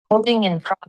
Holding in front.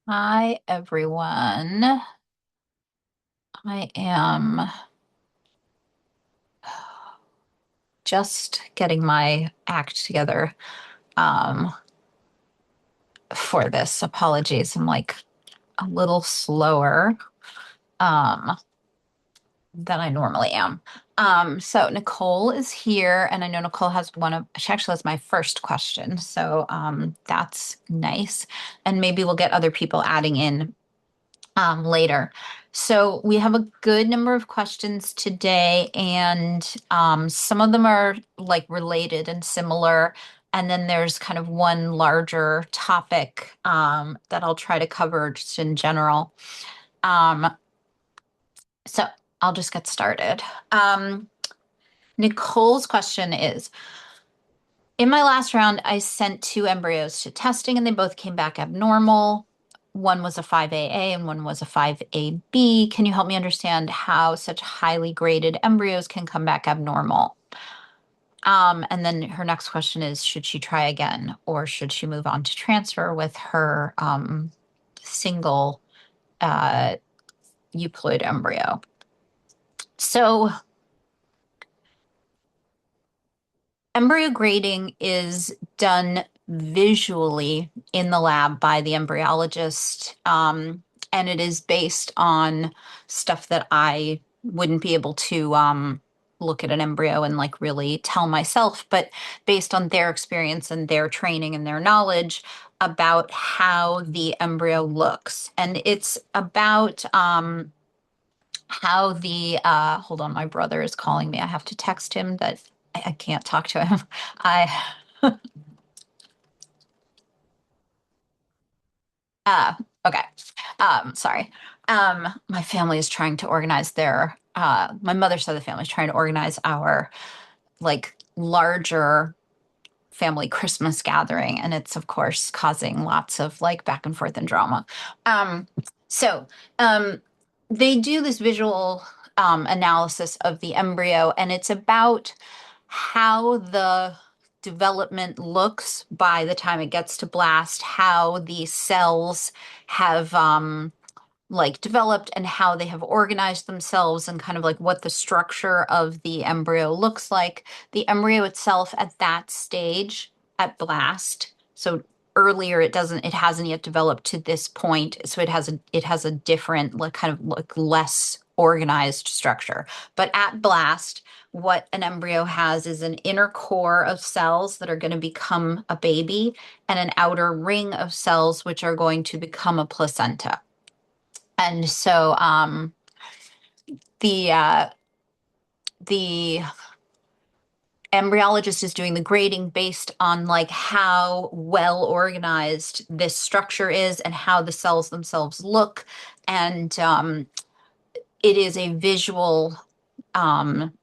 Hi, everyone. I am just getting my act together um, for this. Apologies. I'm like a little slower um, than I normally am. So Nicole is here, and I know Nicole has she actually has my first question. So that's nice. And maybe we'll get other people adding in later. So we have a good number of questions today, and some of them are like related and similar. And then there's kind of one larger topic that I'll try to cover just in general. Um, so I'll just get started. Um, Nicole's question is, in my last round, I sent two embryos to testing and they both came back abnormal. One was a 5AA and one was a 5AB. Can you help me understand how such highly graded embryos can come back abnormal? And then her next question is, should she try again or should she move on to transfer with her single uh, euploid embryo? So embryo grading is done visually in the lab by the embryologist, and it is based on stuff that I wouldn't be able to look at an embryo and like really tell myself, but based on their experience and their training and their knowledge about how the embryo looks. And it's about how the hold on, my brother is calling me. I have to text him that I can't talk to him. I uh okay. Sorry. My family is trying to organize their my mother's side of the family is trying to organize our like larger family Christmas gathering, and it's of course causing lots of like back and forth and drama. Um, so they do this visual analysis of the embryo, and it's about how the development looks by the time it gets to blast, how the cells have like developed and how they have organized themselves and kind of like what the structure of the embryo looks like. The embryo itself at that stage at blast, so earlier it hasn't yet developed to this point, so it has a different like kind of like less organized structure. But at blast, what an embryo has is an inner core of cells that are going to become a baby and an outer ring of cells which are going to become a placenta. And so the uh, the embryologist is doing the grading based on like how well organized this structure is and how the cells themselves look. And it is a visual um,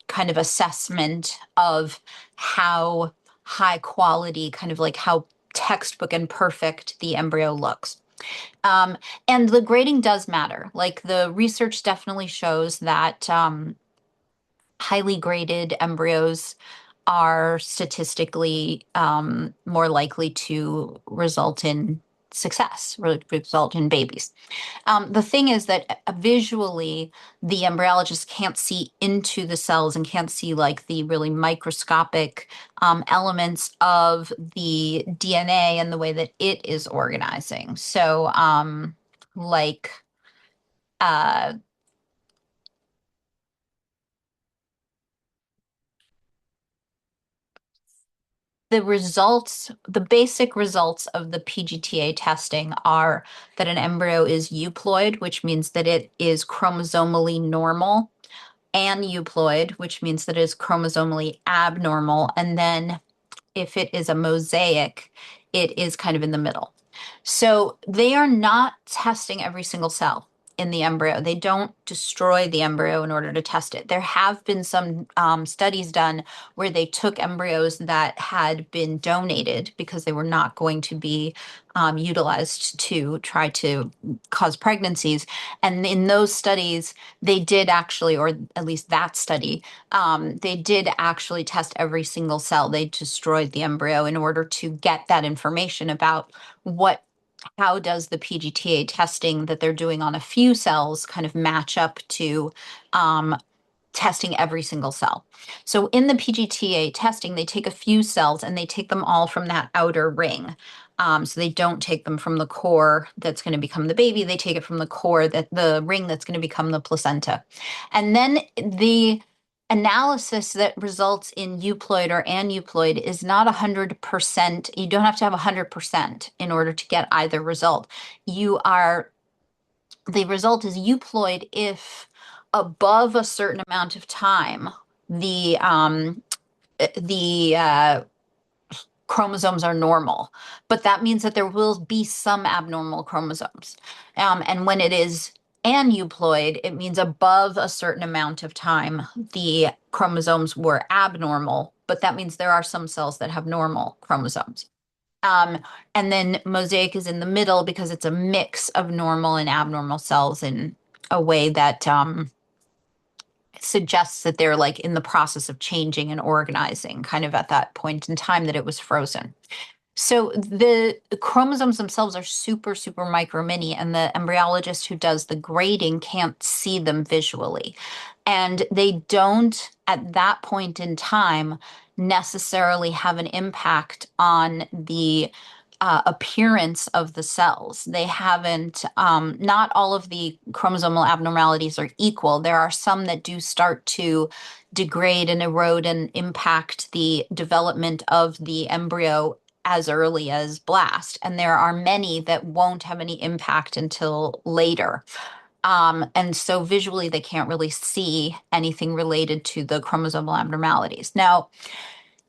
kind of assessment of how high quality, kind of like how textbook and perfect the embryo looks. Um, and the grading does matter. Like the research definitely shows that highly graded embryos are statistically more likely to result in success, result in babies. The thing is that visually, the embryologist can't see into the cells and can't see like the really microscopic elements of the DNA and the way that it is organizing. So, like, uh, the basic results of the PGTA testing are that an embryo is euploid, which means that it is chromosomally normal, and euploid, which means that it is chromosomally abnormal. And then if it is a mosaic, it is kind of in the middle. So they are not testing every single cell in the embryo. They don't destroy the embryo in order to test it. There have been some studies done where they took embryos that had been donated because they were not going to be utilized to try to cause pregnancies. And in those studies, they did actually, or at least that study, they did actually test every single cell. They destroyed the embryo in order to get that information about how does the PGTA testing that they're doing on a few cells kind of match up to testing every single cell. So in the PGTA testing, they take a few cells and they take them all from that outer ring. So they don't take them from the core that's going to become the baby. They take it from the core, that the ring that's going to become the placenta. And then the analysis that results in euploid or aneuploid is not 100%. You don't have to have 100% in order to get either result. The result is euploid if above a certain amount of time, the chromosomes are normal, but that means that there will be some abnormal chromosomes. And when it is aneuploid, it means above a certain amount of time, the chromosomes were abnormal, but that means there are some cells that have normal chromosomes. Um, and then mosaic is in the middle because it's a mix of normal and abnormal cells in a way that suggests that they're like in the process of changing and organizing, kind of at that point in time that it was frozen. So the chromosomes themselves are super, super micro mini, and the embryologist who does the grading can't see them visually. And they don't, at that point in time, necessarily have an impact on the appearance of the cells. They haven't, not all of the chromosomal abnormalities are equal. There are some that do start to degrade and erode and impact the development of the embryo as early as blast. And there are many that won't have any impact until later. And so visually, they can't really see anything related to the chromosomal abnormalities. Now,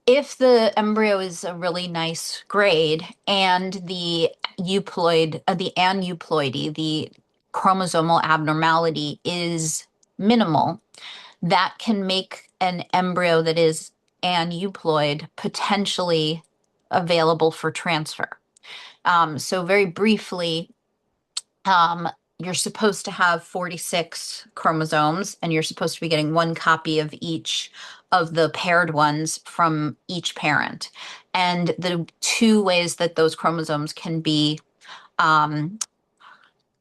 if the embryo is a really nice grade and the the aneuploidy, the chromosomal abnormality is minimal, that can make an embryo that is aneuploid potentially available for transfer. So very briefly, you're supposed to have 46 chromosomes, and you're supposed to be getting one copy of each of the paired ones from each parent. And the two ways that those chromosomes can be um,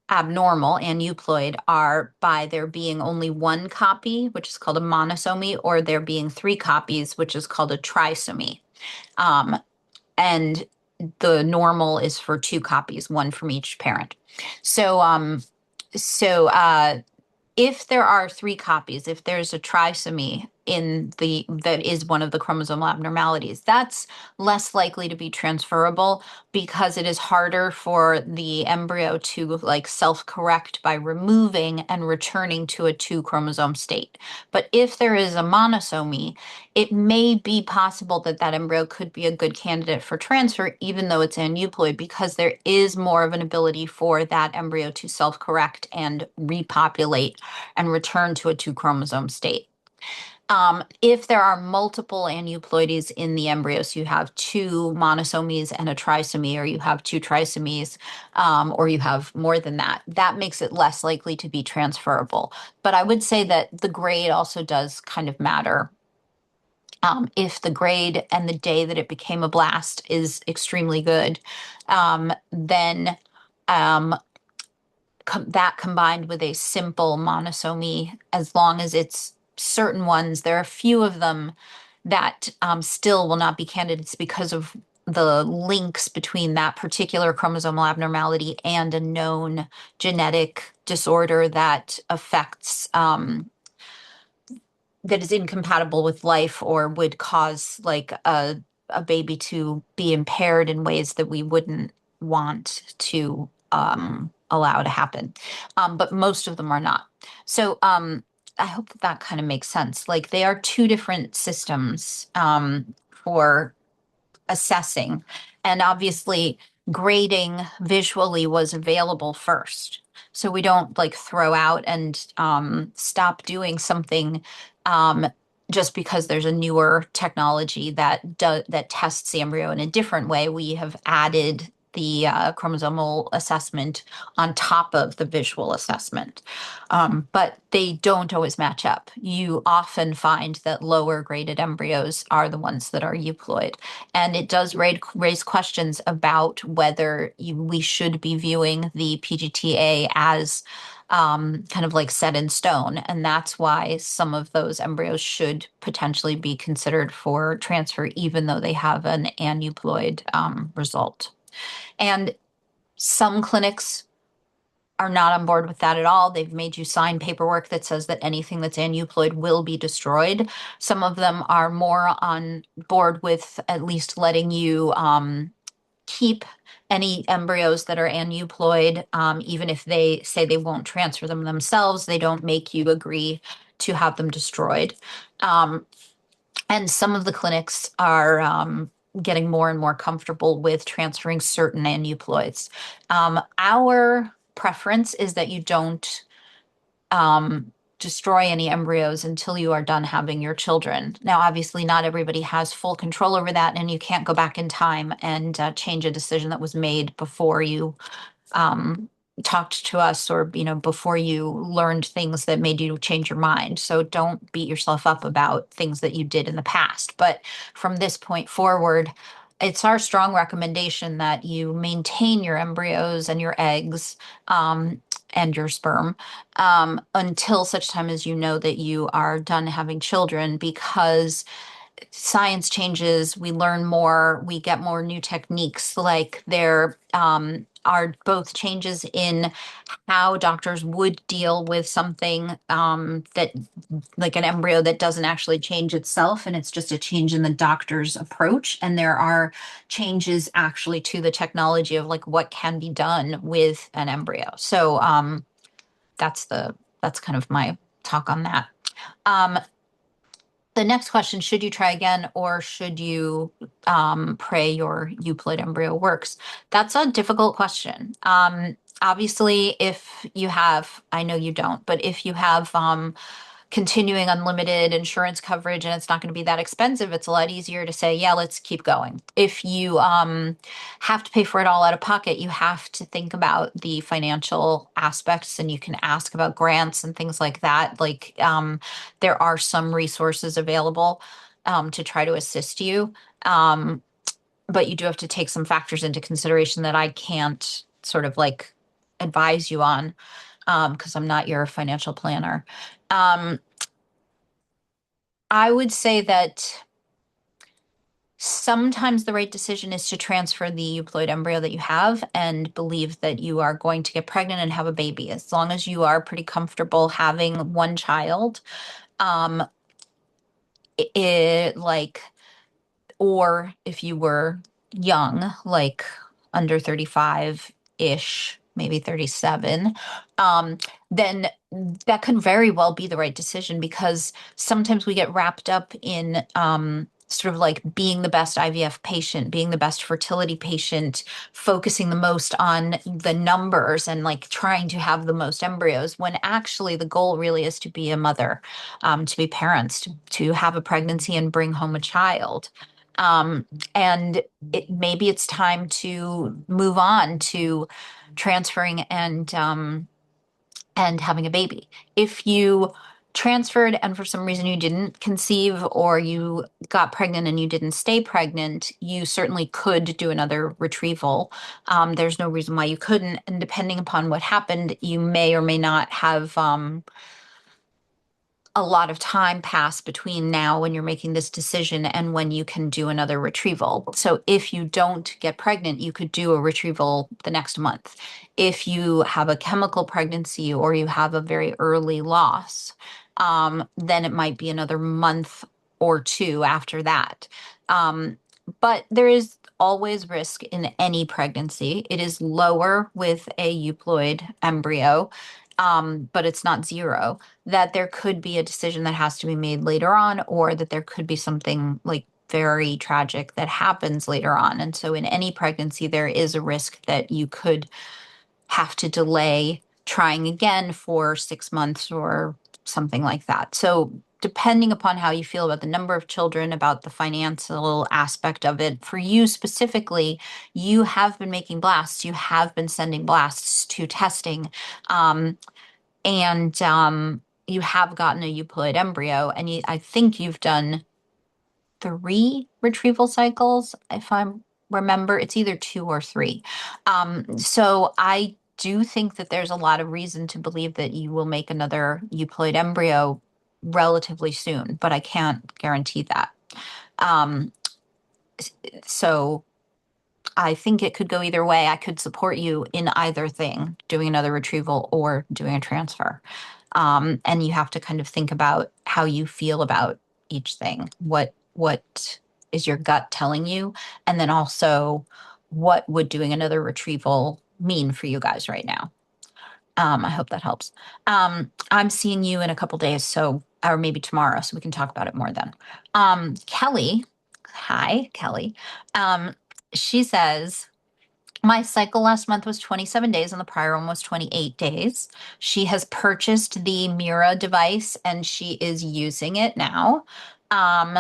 abnormal and euploid are by there being only one copy, which is called a monosomy, or there being three copies, which is called a trisomy. Um, and the normal is for two copies, one from each parent. So, if there are three copies, if there's a trisomy in that is one of the chromosomal abnormalities, that's less likely to be transferable because it is harder for the embryo to like self-correct by removing and returning to a two chromosome state. But if there is a monosomy, it may be possible that that embryo could be a good candidate for transfer, even though it's aneuploid, because there is more of an ability for that embryo to self-correct and repopulate and return to a two chromosome state. If there are multiple aneuploidies in the embryo, so you have two monosomies and a trisomy, or you have two trisomies, or you have more than that, that makes it less likely to be transferable. But I would say that the grade also does kind of matter. If the grade and the day that it became a blast is extremely good, then um, that combined with a simple monosomy, as long as it's certain ones, there are a few of them that still will not be candidates because of the links between that particular chromosomal abnormality and a known genetic disorder that affects that is incompatible with life or would cause like a baby to be impaired in ways that we wouldn't want to allow to happen. But most of them are not. So I hope that that kind of makes sense. Like they are two different systems for assessing. And obviously, grading visually was available first. So we don't like throw out and stop doing something um, just because there's a newer technology that tests the embryo in a different way. We have added the chromosomal assessment on top of the visual assessment. But they don't always match up. You often find that lower graded embryos are the ones that are euploid. And it does raise questions about whether we should be viewing the PGTA as kind of like set in stone. And that's why some of those embryos should potentially be considered for transfer, even though they have an aneuploid result. And some clinics are not on board with that at all. They've made you sign paperwork that says that anything that's aneuploid will be destroyed. Some of them are more on board with at least letting you keep any embryos that are aneuploid, even if they say they won't transfer them themselves. They don't make you agree to have them destroyed. Um, and some of the clinics are getting more and more comfortable with transferring certain aneuploids. Our preference is that you don't destroy any embryos until you are done having your children. Now, obviously, not everybody has full control over that, and you can't go back in time and change a decision that was made before you um, talked to us or, before you learned things that made you change your mind. So don't beat yourself up about things that you did in the past. But from this point forward, it's our strong recommendation that you maintain your embryos and your eggs and your sperm until such time as you know that you are done having children, because science changes, we learn more, we get more new techniques. Like there are both changes in how doctors would deal with something that, like an embryo that doesn't actually change itself, and it's just a change in the doctor's approach. And there are changes actually to the technology of like what can be done with an embryo. So that's kind of my talk on that. Um, the next question, should you try again or should you pray your euploid embryo works? That's a difficult question. Obviously, if you have, I know you don't, but if you have continuing unlimited insurance coverage and it's not going to be that expensive, it's a lot easier to say, yeah, let's keep going. If you have to pay for it all out of pocket, you have to think about the financial aspects, and you can ask about grants and things like that. Like there are some resources available to try to assist you. But you do have to take some factors into consideration that I can't sort of like advise you on because I'm not your financial planner. Um, I would say that sometimes the right decision is to transfer the euploid embryo that you have and believe that you are going to get pregnant and have a baby. As long as you are pretty comfortable having one child, um, like, or if you were young, like under 35-ish, maybe 37, um, then that could very well be the right decision, because sometimes we get wrapped up in sort of like being the best IVF patient, being the best fertility patient, focusing the most on the numbers and like trying to have the most embryos, when actually the goal really is to be a mother, to be parents, to have a pregnancy and bring home a child. Um, and maybe it's time to move on to transferring and having a baby. If you transferred and for some reason you didn't conceive, or you got pregnant and you didn't stay pregnant, you certainly could do another retrieval. There's no reason why you couldn't. And depending upon what happened, you may or may not have a lot of time pass between now when you're making this decision and when you can do another retrieval. So if you don't get pregnant, you could do a retrieval the next month. If you have a chemical pregnancy or you have a very early loss, then it might be another month or two after that. Um, but there is always risk in any pregnancy. It is lower with a euploid embryo, but it's not zero. That there could be a decision that has to be made later on, or that there could be something like very tragic that happens later on. And so in any pregnancy, there is a risk that you could have to delay trying again for 6 months or something like that. So depending upon how you feel about the number of children, about the financial aspect of it, for you specifically, you have been making blasts, you have been sending blasts to testing. And you have gotten a euploid embryo, and I think you've done 3 retrieval cycles, if I remember. It's either 2 or 3. So I do think that there's a lot of reason to believe that you will make another euploid embryo relatively soon, but I can't guarantee that. Um, so I think it could go either way. I could support you in either thing, doing another retrieval or doing a transfer. And you have to kind of think about how you feel about each thing. What is your gut telling you? And then also, what would doing another retrieval mean for you guys right now? I hope that helps. I'm seeing you in a couple days, so or maybe tomorrow, so we can talk about it more then. Kelly, hi, Kelly. Um, she says, my cycle last month was 27 days and the prior one was 28 days. She has purchased the Mira device and she is using it now. Um,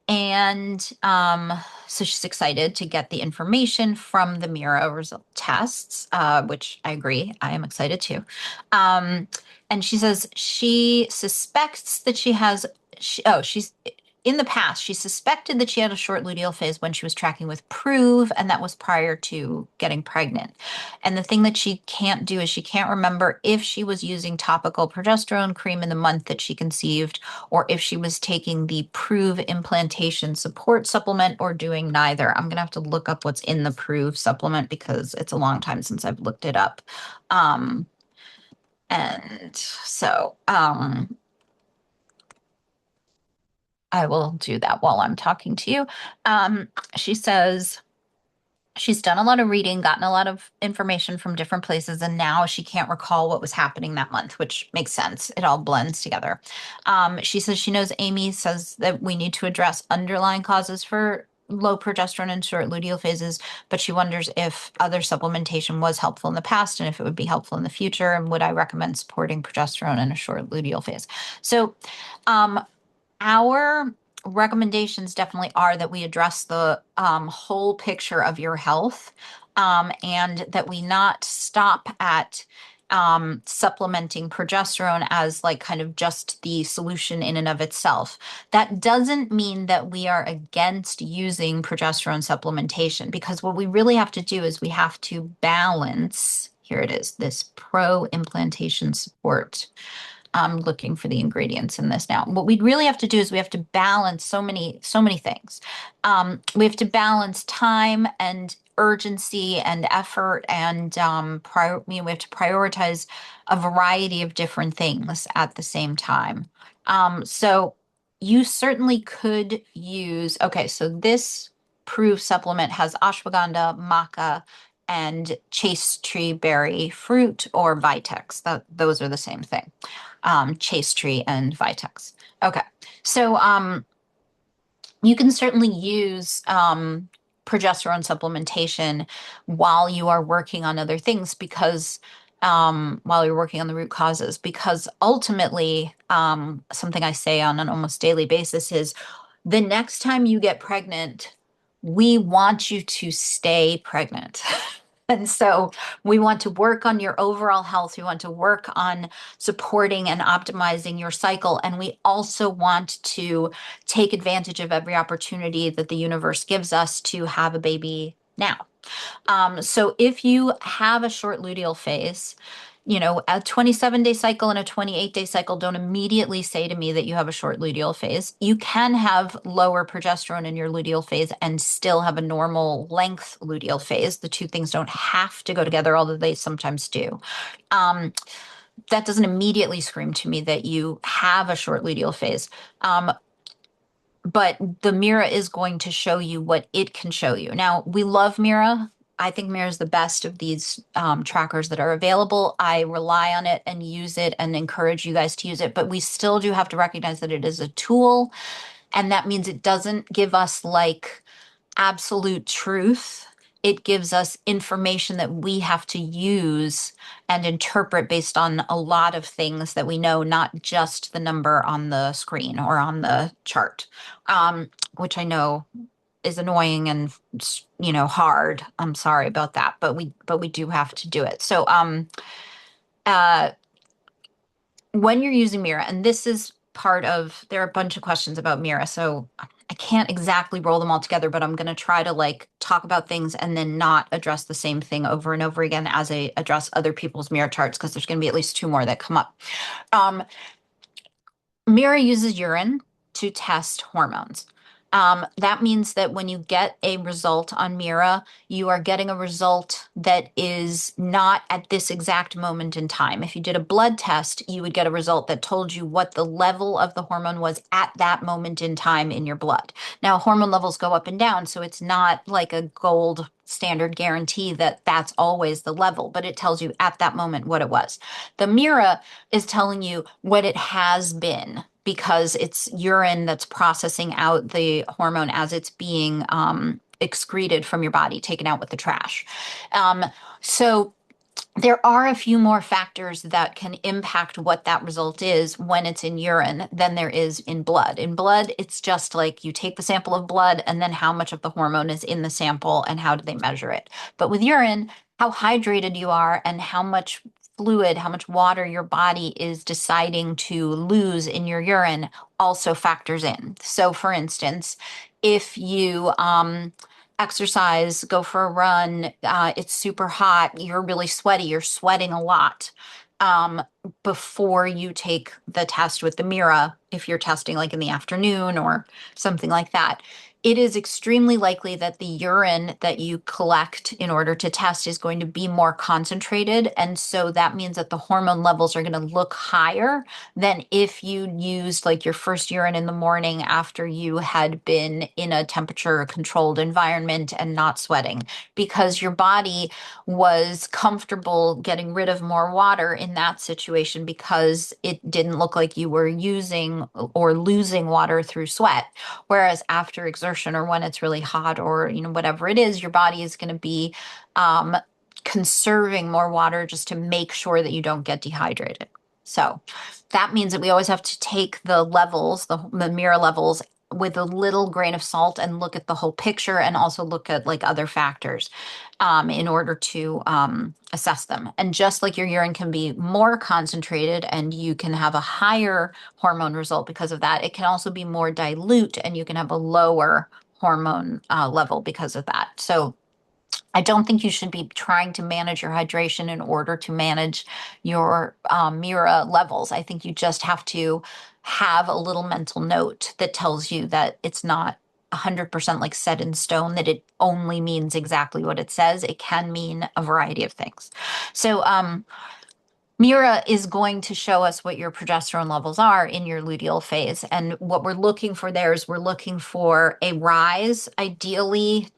and so she's excited to get the information from the Mira result tests, which I agree. I am excited too. Um, and she says she suspects that she's in the past, she suspected that she had a short luteal phase when she was tracking with Prove, and that was prior to getting pregnant. And the thing that she can't do is she can't remember if she was using topical progesterone cream in the month that she conceived, or if she was taking the Prove implantation support supplement or doing neither. I'm going to have to look up what's in the Prove supplement because it's a long time since I've looked it up. And so I will do that while I'm talking to you. She says she's done a lot of reading, gotten a lot of information from different places, and now she can't recall what was happening that month, which makes sense. It all blends together. She says she knows AIMEE'S says that we need to address underlying causes for low progesterone and short luteal phases, but she wonders if other supplementation was helpful in the past and if it would be helpful in the future, and would I recommend supporting progesterone in a short luteal phase? So, our recommendations definitely are that we address the whole picture of your health, and that we not stop at supplementing progesterone as like kind of just the solution in and of itself. That doesn't mean that we are against using progesterone supplementation, because what we really have to do is we have to balance, here it is, this pro implantation support. I'm looking for the ingredients in this now. What we really have to do is we have to balance so many things. We have to balance time and urgency and effort, and we have to prioritize a variety of different things at the same time. So you certainly could use, okay, so this Proof supplement has ashwagandha, maca, and chaste tree berry fruit or vitex. Those are the same thing. Chaste tree and vitex. Okay, so You can certainly use progesterone supplementation while you are working on other things because while you're working on the root causes, because ultimately, something I say on an almost daily basis is the next time you get pregnant, we want you to stay pregnant. And so we want to work on your overall health. We want to work on supporting and optimizing your cycle. And we also want to take advantage of every opportunity that the universe gives us to have a baby now. So if you have a short luteal phase, a 27-day cycle and a 28-day cycle don't immediately say to me that you have a short luteal phase. You can have lower progesterone in your luteal phase and still have a normal length luteal phase. The two things don't have to go together, although they sometimes do. Um, that doesn't immediately scream to me that you have a short luteal phase. But the Mira is going to show you what it can show you. Now, we love Mira. I think Mira is the best of these trackers that are available. I rely on it and use it and encourage you guys to use it, but we still do have to recognize that it is a tool, and that means it doesn't give us like absolute truth. It gives us information that we have to use and interpret based on a lot of things that we know, not just the number on the screen or on the chart, which I know is annoying and hard. I'm sorry about that, but we do have to do it. So uh, when you're using Mira, and this is part of, there are a bunch of questions about Mira, so I can't exactly roll them all together, but I'm going to try to like talk about things and then not address the same thing over and over again as I address other people's Mira charts, because there's going to be at least two more that come up. Um, Mira uses urine to test hormones. That means that when you get a result on Mira, you are getting a result that is not at this exact moment in time. If you did a blood test, you would get a result that told you what the level of the hormone was at that moment in time in your blood. Now, hormone levels go up and down, so it's not like a gold standard guarantee that that's always the level, but it tells you at that moment what it was. The Mira is telling you what it has been because it's urine that's processing out the hormone as it's being excreted from your body, taken out with the trash. Um, so there are a few more factors that can impact what that result is when it's in urine than there is in blood. In blood, it's just like you take the sample of blood and then how much of the hormone is in the sample and how do they measure it. But with urine, how hydrated you are and how much fluid, how much water your body is deciding to lose in your urine also factors in. So, for instance, if you exercise, go for a run, it's super hot, you're really sweaty, you're sweating a lot. Um, Before you take the test with the Mira, if you're testing like in the afternoon or something like that, it is extremely likely that the urine that you collect in order to test is going to be more concentrated. And so that means that the hormone levels are going to look higher than if you used like your first urine in the morning after you had been in a temperature controlled environment and not sweating, because your body was comfortable getting rid of more water in that situation because it didn't look like you were using or losing water through sweat. Whereas after exertion or when it's really hot or, whatever it is, your body is going to be um, conserving more water just to make sure that you don't get dehydrated. So that means that we always have to take the levels, the Mira levels, with a little grain of salt and look at the whole picture and also look at like other factors in order to assess them. And just like your urine can be more concentrated and you can have a higher hormone result because of that, it can also be more dilute and you can have a lower hormone level because of that. So I don't think you should be trying to manage your hydration in order to manage your Mira levels. I think you just have to have a little mental note that tells you that it's not 100% like set in stone, that it only means exactly what it says. It can mean a variety of things. So, Mira is going to show us what your progesterone levels are in your luteal phase. And what we're looking for there is we're looking for a rise, ideally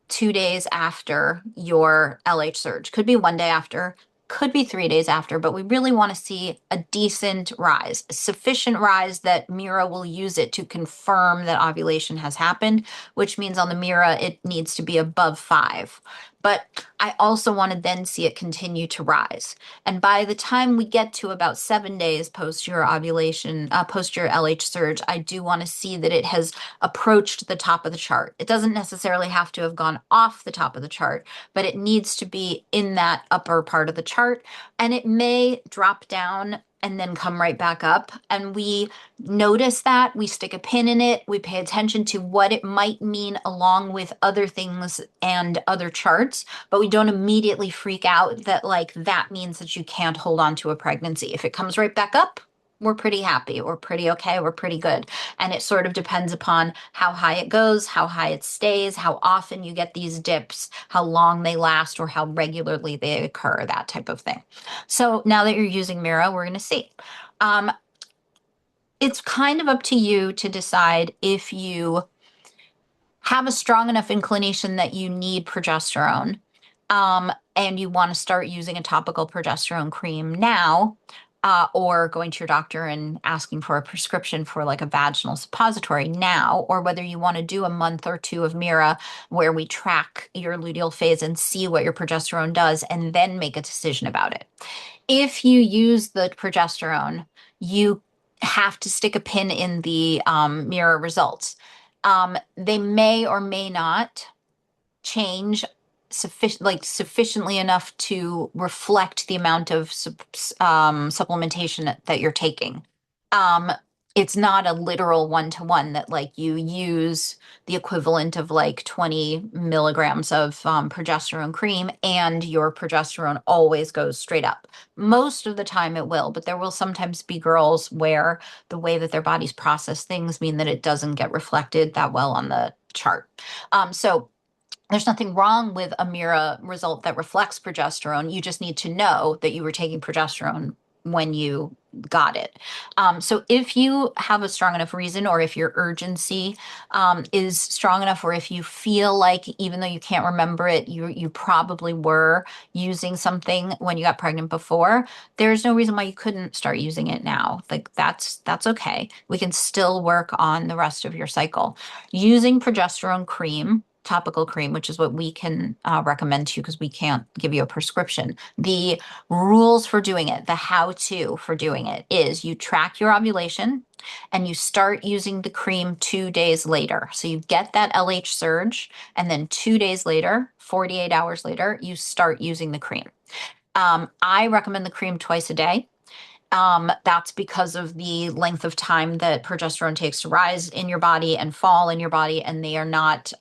2 days after your LH surge. Could be one day after, could be 3 days after, but we really want to see a decent rise, sufficient rise that Mira will use it to confirm that ovulation has happened, which means on the Mira it needs to be above 5. But I also want to then see it continue to rise. And by the time we get to about 7 days post your ovulation, post your LH surge, I do want to see that it has approached the top of the chart. It doesn't necessarily have to have gone off the top of the chart, but it needs to be in that upper part of the chart. And it may drop down and then come right back up. And we notice that, we stick a pin in it, we pay attention to what it might mean along with other things and other charts, but we don't immediately freak out that like that means that you can't hold on to a pregnancy. If it comes right back up, we're pretty happy, we're pretty okay, we're pretty good. And it sort of depends upon how high it goes, how high it stays, how often you get these dips, how long they last, or how regularly they occur, that type of thing. So now that you're using Mira, we're going to see. Um, it's kind of up to you to decide if you have a strong enough inclination that you need progesterone, and you want to start using a topical progesterone cream now, or going to your doctor and asking for a prescription for like a vaginal suppository now, or whether you want to do a month or two of Mira where we track your luteal phase and see what your progesterone does and then make a decision about it. If you use the progesterone, you have to stick a pin in the Mira results. They may or may not change sufficiently enough to reflect the amount of supplementation that you're taking. Um, it's not a literal one-to-one that like you use the equivalent of like 20 milligrams of progesterone cream and your progesterone always goes straight up. Most of the time it will, but there will sometimes be girls where the way that their bodies process things mean that it doesn't get reflected that well on the chart. So there's nothing wrong with a Mira result that reflects progesterone. You just need to know that you were taking progesterone when you got it. So if you have a strong enough reason, or if your urgency is strong enough, or if you feel like even though you can't remember it, you probably were using something when you got pregnant before, there's no reason why you couldn't start using it now. Like that's okay. We can still work on the rest of your cycle. Using progesterone cream, topical cream, which is what we can recommend to you because we can't give you a prescription. The rules for doing it, the how-to for doing it is you track your ovulation and you start using the cream 2 days later. So you get that LH surge, and then 2 days later, 48 hours later, you start using the cream. I recommend the cream twice a day. That's because of the length of time that progesterone takes to rise in your body and fall in your body. And they are not,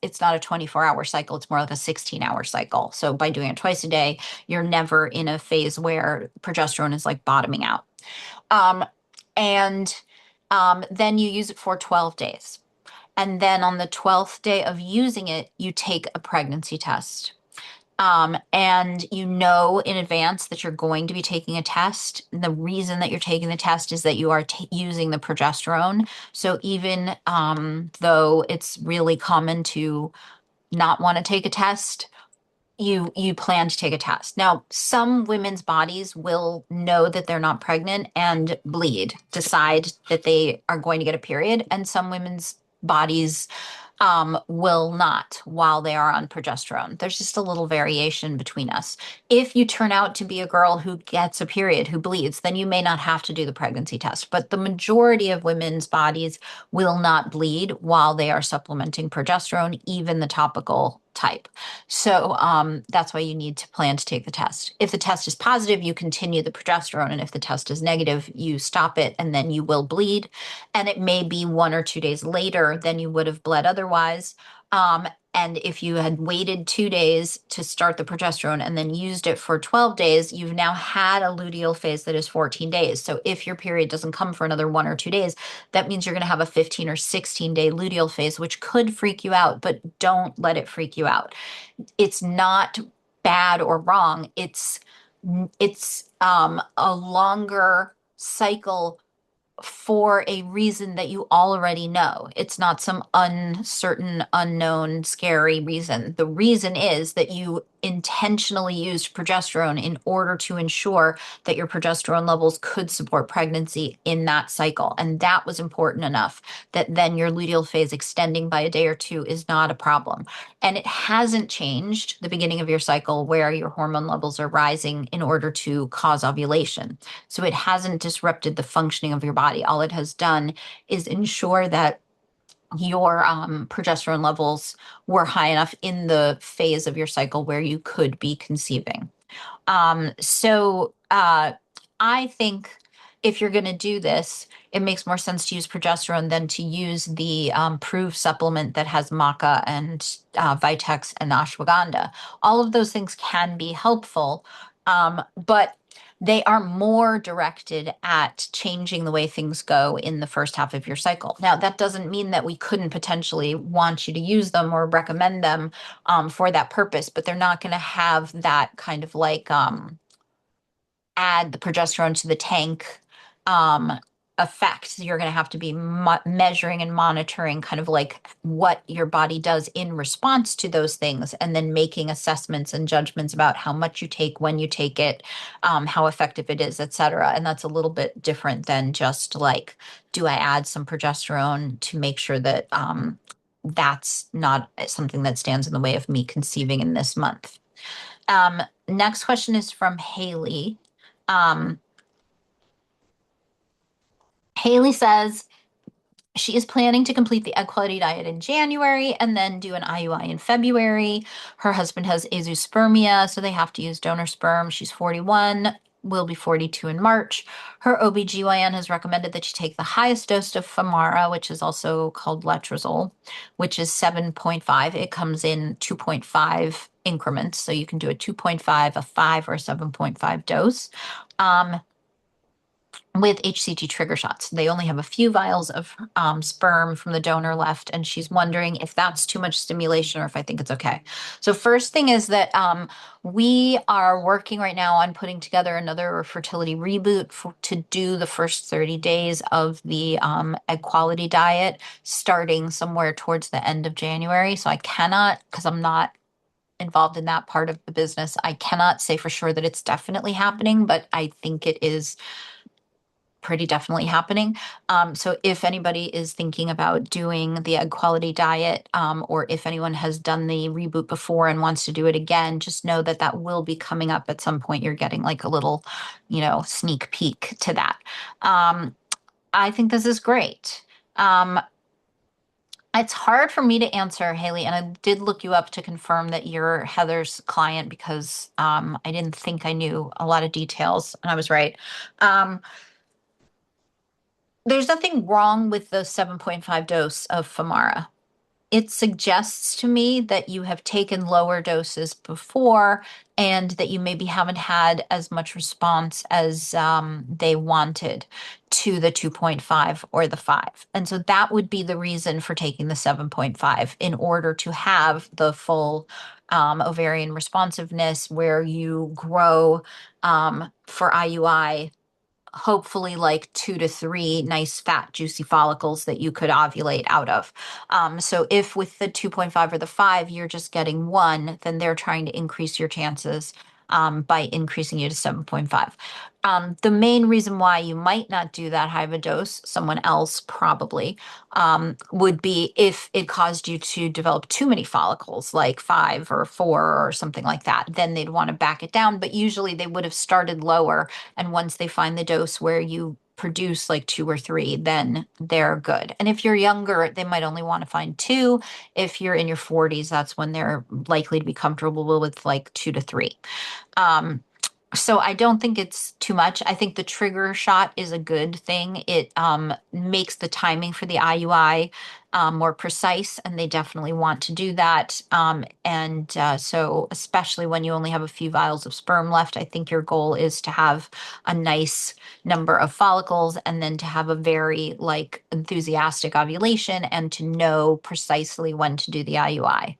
it's not a 24-hour cycle. It's more like a 16-hour cycle. So by doing it twice a day, you're never in a phase where progesterone is like bottoming out. Um, and then you use it for 12 days. And then on the 12th day of using it, you take a pregnancy test. And you know in advance that you're going to be taking a test. The reason that you're taking the test is that you are using the progesterone. So even though it's really common to not want to take a test, you plan to take a test. Now, some women's bodies will know that they're not pregnant and bleed, decide that they are going to get a period, and some women's bodies will not while they are on progesterone. There's just a little variation between us. If you turn out to be a girl who gets a period, who bleeds, then you may not have to do the pregnancy test. But the majority of women's bodies will not bleed while they are supplementing progesterone, even the topical type. So that's why you need to plan to take the test. If the test is positive, you continue the progesterone. And if the test is negative, you stop it and then you will bleed. And it may be 1 or 2 days later than you would have bled otherwise. And if you had waited 2 days to start the progesterone and then used it for 12 days, you've now had a luteal phase that is 14 days. So if your period doesn't come for another 1 or 2 days, that means you're going to have a 15 or 16-day luteal phase, which could freak you out, but don't let it freak you out. It's not bad or wrong. It's a longer cycle for a reason that you already know. It's not some uncertain, unknown, scary reason. The reason is that you intentionally used progesterone in order to ensure that your progesterone levels could support pregnancy in that cycle. And that was important enough that then your luteal phase extending by a day or two is not a problem. And it hasn't changed the beginning of your cycle where your hormone levels are rising in order to cause ovulation. So it hasn't disrupted the functioning of your body. All it has done is ensure that your progesterone levels were high enough in the phase of your cycle where you could be conceiving. So I think if you're going to do this, it makes more sense to use progesterone than to use the Prove supplement that has maca and Vitex and ashwagandha. All of those things can be helpful, but they are more directed at changing the way things go in the first half of your cycle. Now, that doesn't mean that we couldn't potentially want you to use them or recommend them for that purpose, but they're not going to have that kind of like add the progesterone to the tank um, effect. You're going to have to be measuring and monitoring kind of like what your body does in response to those things, and then making assessments and judgments about how much you take, when you take it, how effective it is, et cetera. And that's a little bit different than just like, do I add some progesterone to make sure that that's not something that stands in the way of me conceiving in this month. Next question is from Haley. Um, Haley says she is planning to complete the egg quality diet in January and then do an IUI in February. Her husband has azoospermia, so they have to use donor sperm. She's 41, will be 42 in March. Her OBGYN has recommended that she take the highest dose of Femara, which is also called letrozole, which is 7.5. It comes in 2.5 increments, so you can do a 2.5, a 5, or a 7.5 dose. With HCG trigger shots. They only have a few vials of sperm from the donor left, and she's wondering if that's too much stimulation or if I think it's okay. So first thing is that we are working right now on putting together another fertility reboot to do the first 30 days of the egg quality diet, starting somewhere towards the end of January. So I cannot, because I'm not involved in that part of the business, I cannot say for sure that it's definitely happening, but I think it is pretty definitely happening. So if anybody is thinking about doing the egg quality diet, or if anyone has done the reboot before and wants to do it again, just know that that will be coming up at some point. You're getting like a little, sneak peek to that. I think this is great. It's hard for me to answer, Haley, and I did look you up to confirm that you're Heather's client because I didn't think I knew a lot of details, and I was right. There's nothing wrong with the 7.5 dose of Femara. It suggests to me that you have taken lower doses before and that you maybe haven't had as much response as they wanted to the 2.5 or the 5. And so that would be the reason for taking the 7.5 in order to have the full ovarian responsiveness where you grow for IUI hopefully like 2 to 3 nice fat juicy follicles that you could ovulate out of. So if with the 2.5 or the 5 you're just getting one, then they're trying to increase your chances by increasing you to 7.5. The main reason why you might not do that high of a dose, someone else probably, would be if it caused you to develop too many follicles, like 5 or 4 or something like that. Then they'd want to back it down. But usually they would have started lower. And once they find the dose where you produce like 2 or 3, then they're good. And if you're younger, they might only want to find 2. If you're in your 40s, that's when they're likely to be comfortable with like 2 to 3. So I don't think it's too much. I think the trigger shot is a good thing. It makes the timing for the IUI more precise, and they definitely want to do that. So especially when you only have a few vials of sperm left, I think your goal is to have a nice number of follicles and then to have a very like enthusiastic ovulation and to know precisely when to do the IUI.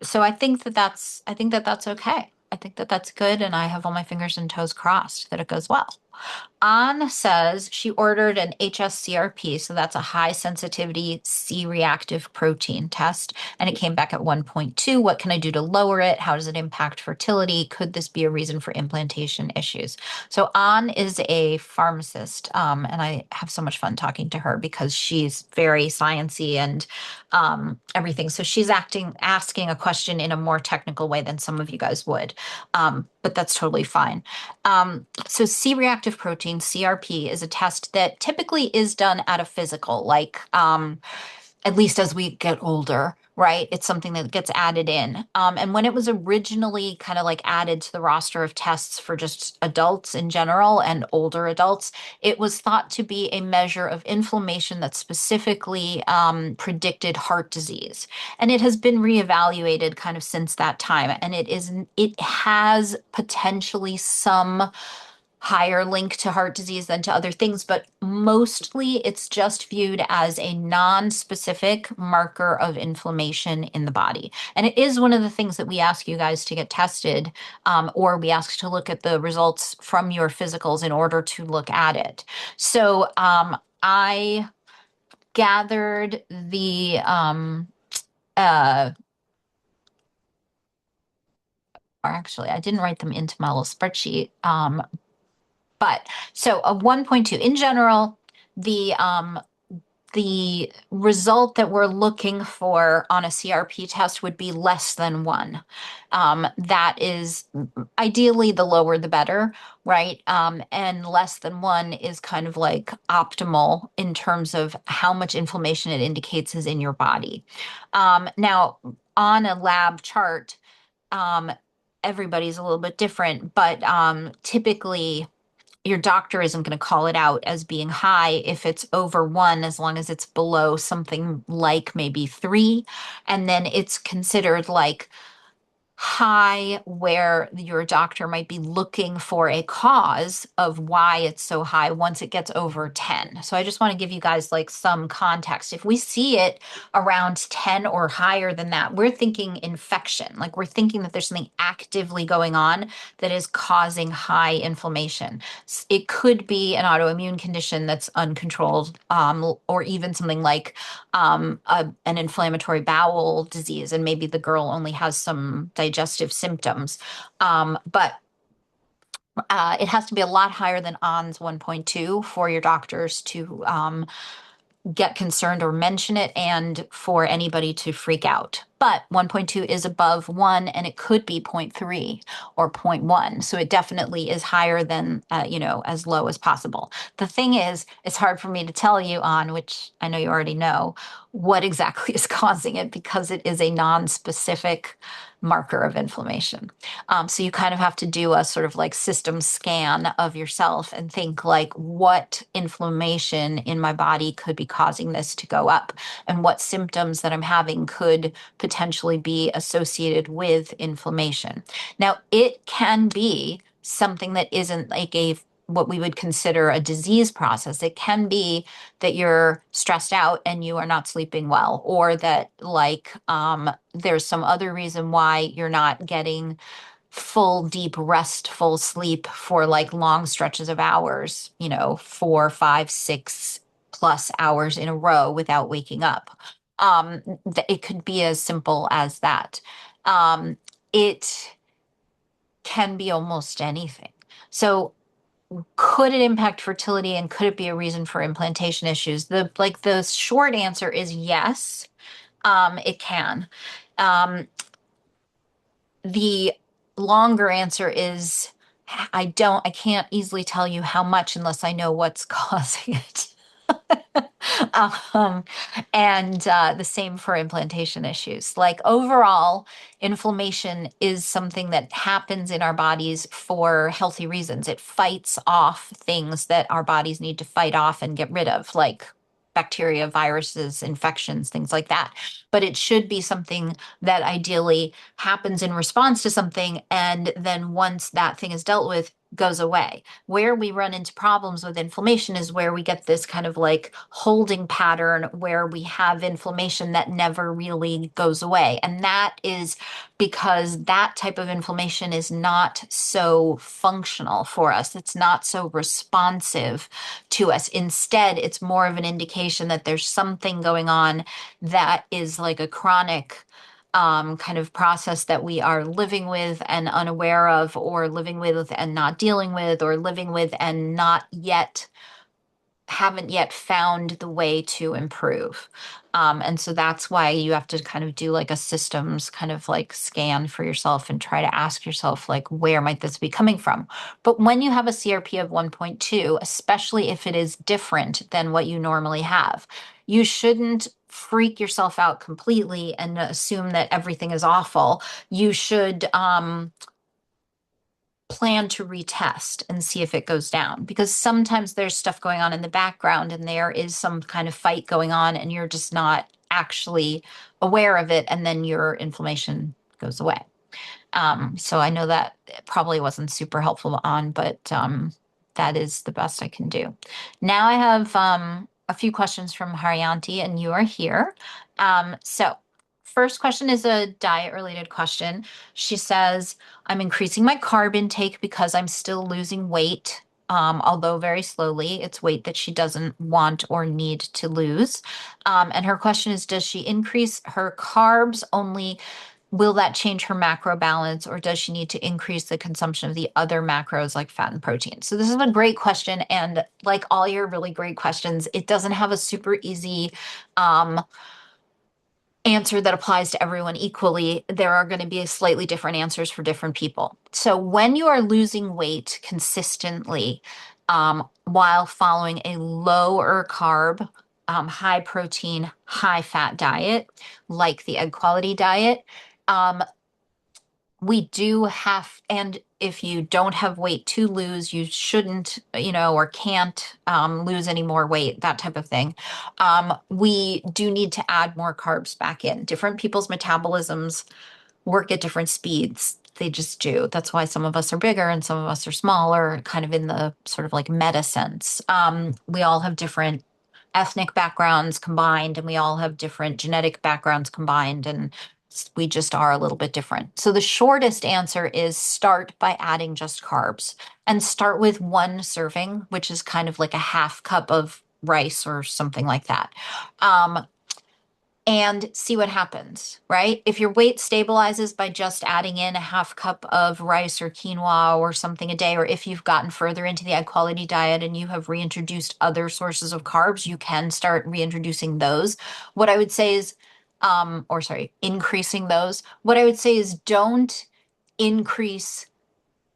So I think that that's okay. I think that that's good, and I have all my fingers and toes crossed that it goes well. An says she ordered an HSCRP, so that's a high sensitivity C-reactive protein test, and it came back at 1.2. What can I do to lower it? How does it impact fertility? Could this be a reason for implantation issues? So An is a pharmacist, and I have so much fun talking to her because she's very sciencey and everything. So she's asking a question in a more technical way than some of you guys would, but that's totally fine. So C-reactive protein, CRP, is a test that typically is done at a physical, like at least as we get older, right? It's something that gets added in. And when it was originally kind of like added to the roster of tests for just adults in general and older adults, it was thought to be a measure of inflammation that specifically predicted heart disease. And it has been reevaluated kind of since that time. And it has potentially some higher link to heart disease than to other things, but mostly it's just viewed as a non-specific marker of inflammation in the body. And it is one of the things that we ask you guys to get tested, or we ask to look at the results from your physicals in order to look at it. So I gathered uh, or actually, I didn't write them into my little spreadsheet. But so a 1.2 in general, the um, the result that we're looking for on a CRP test would be less than one. That is ideally the lower the better, right? And less than one is kind of like optimal in terms of how much inflammation it indicates is in your body. Now, on a lab chart, um, everybody's a little bit different, but typically your doctor isn't going to call it out as being high if it's over one, as long as it's below something like maybe three. And then it's considered like high where your doctor might be looking for a cause of why it's so high once it gets over 10. So I just want to give you guys like some context. If we see it around 10 or higher than that, we're thinking infection. Like we're thinking that there's something actively going on that is causing high inflammation. It could be an autoimmune condition that's uncontrolled, or even something like an inflammatory bowel disease, and maybe the girl only has some digestive symptoms. But it has to be a lot higher than ONS 1.2 for your doctors to get concerned or mention it and for anybody to freak out. But 1.2 is above 1 and it could be zero point 0.3 or zero point 0.1. So it definitely is higher than, as low as possible. The thing is, it's hard for me to tell you on, which I know you already know, what exactly is causing it because it is a non-specific marker of inflammation. So you kind of have to do a sort of like system scan of yourself and think like what inflammation in my body could be causing this to go up and what symptoms that I'm having could potentially be associated with inflammation. Now, it can be something that isn't like a what we would consider a disease process. It can be that you're stressed out and you are not sleeping well, or that like there's some other reason why you're not getting full, deep, restful sleep for like long stretches of hours, 4, 5, 6+ hours in a row without waking up. It could be as simple as that. It can be almost anything. So could it impact fertility and could it be a reason for implantation issues? The short answer is yes, it can. Um, the longer answer is I can't easily tell you how much unless I know what's causing it. Um, and the same for implantation issues. Like overall, inflammation is something that happens in our bodies for healthy reasons. It fights off things that our bodies need to fight off and get rid of, like bacteria, viruses, infections, things like that. But it should be something that ideally happens in response to something. And then once that thing is dealt with, goes away. Where we run into problems with inflammation is where we get this kind of like holding pattern where we have inflammation that never really goes away. And that is because that type of inflammation is not so functional for us. It's not so responsive to us. Instead, it's more of an indication that there's something going on that is like a chronic kind of process that we are living with and unaware of, or living with and not dealing with, or living with and not yet haven't yet found the way to improve. And so that's why you have to kind of do like a systems kind of like scan for yourself and try to ask yourself, like, where might this be coming from? But when you have a CRP of 1.2, especially if it is different than what you normally have, you shouldn't freak yourself out completely and assume that everything is awful. You should plan to retest and see if it goes down, because sometimes there's stuff going on in the background and there is some kind of fight going on and you're just not actually aware of it, and then your inflammation goes away. So I know that probably wasn't super helpful on, but that is the best I can do. Now I have a few questions from Haryanti, and you are here. So first question is a diet related question. She says, I'm increasing my carb intake because I'm still losing weight. Although very slowly, it's weight that she doesn't want or need to lose. And her question is, does she increase her carbs only? Will that change her macro balance, or does she need to increase the consumption of the other macros like fat and protein? So this is a great question. And like all your really great questions, it doesn't have a super easy answer that applies to everyone equally. There are going to be slightly different answers for different people. So when you are losing weight consistently, while following a lower carb, high protein, high fat diet, like the egg quality diet, we do have, and if you don't have weight to lose, you shouldn't, or can't lose any more weight, that type of thing. We do need to add more carbs back in. Different people's metabolisms work at different speeds. They just do. That's why some of us are bigger and some of us are smaller, kind of in the sort of like meta sense. We all have different ethnic backgrounds combined, and we all have different genetic backgrounds combined, and we just are a little bit different. So the shortest answer is start by adding just carbs, and start with one serving, which is kind of like a half cup of rice or something like that. And see what happens, right? If your weight stabilizes by just adding in a half cup of rice or quinoa or something a day, or if you've gotten further into the egg quality diet and you have reintroduced other sources of carbs, you can start reintroducing those. What I would say is, or sorry, increasing those. What I would say is don't increase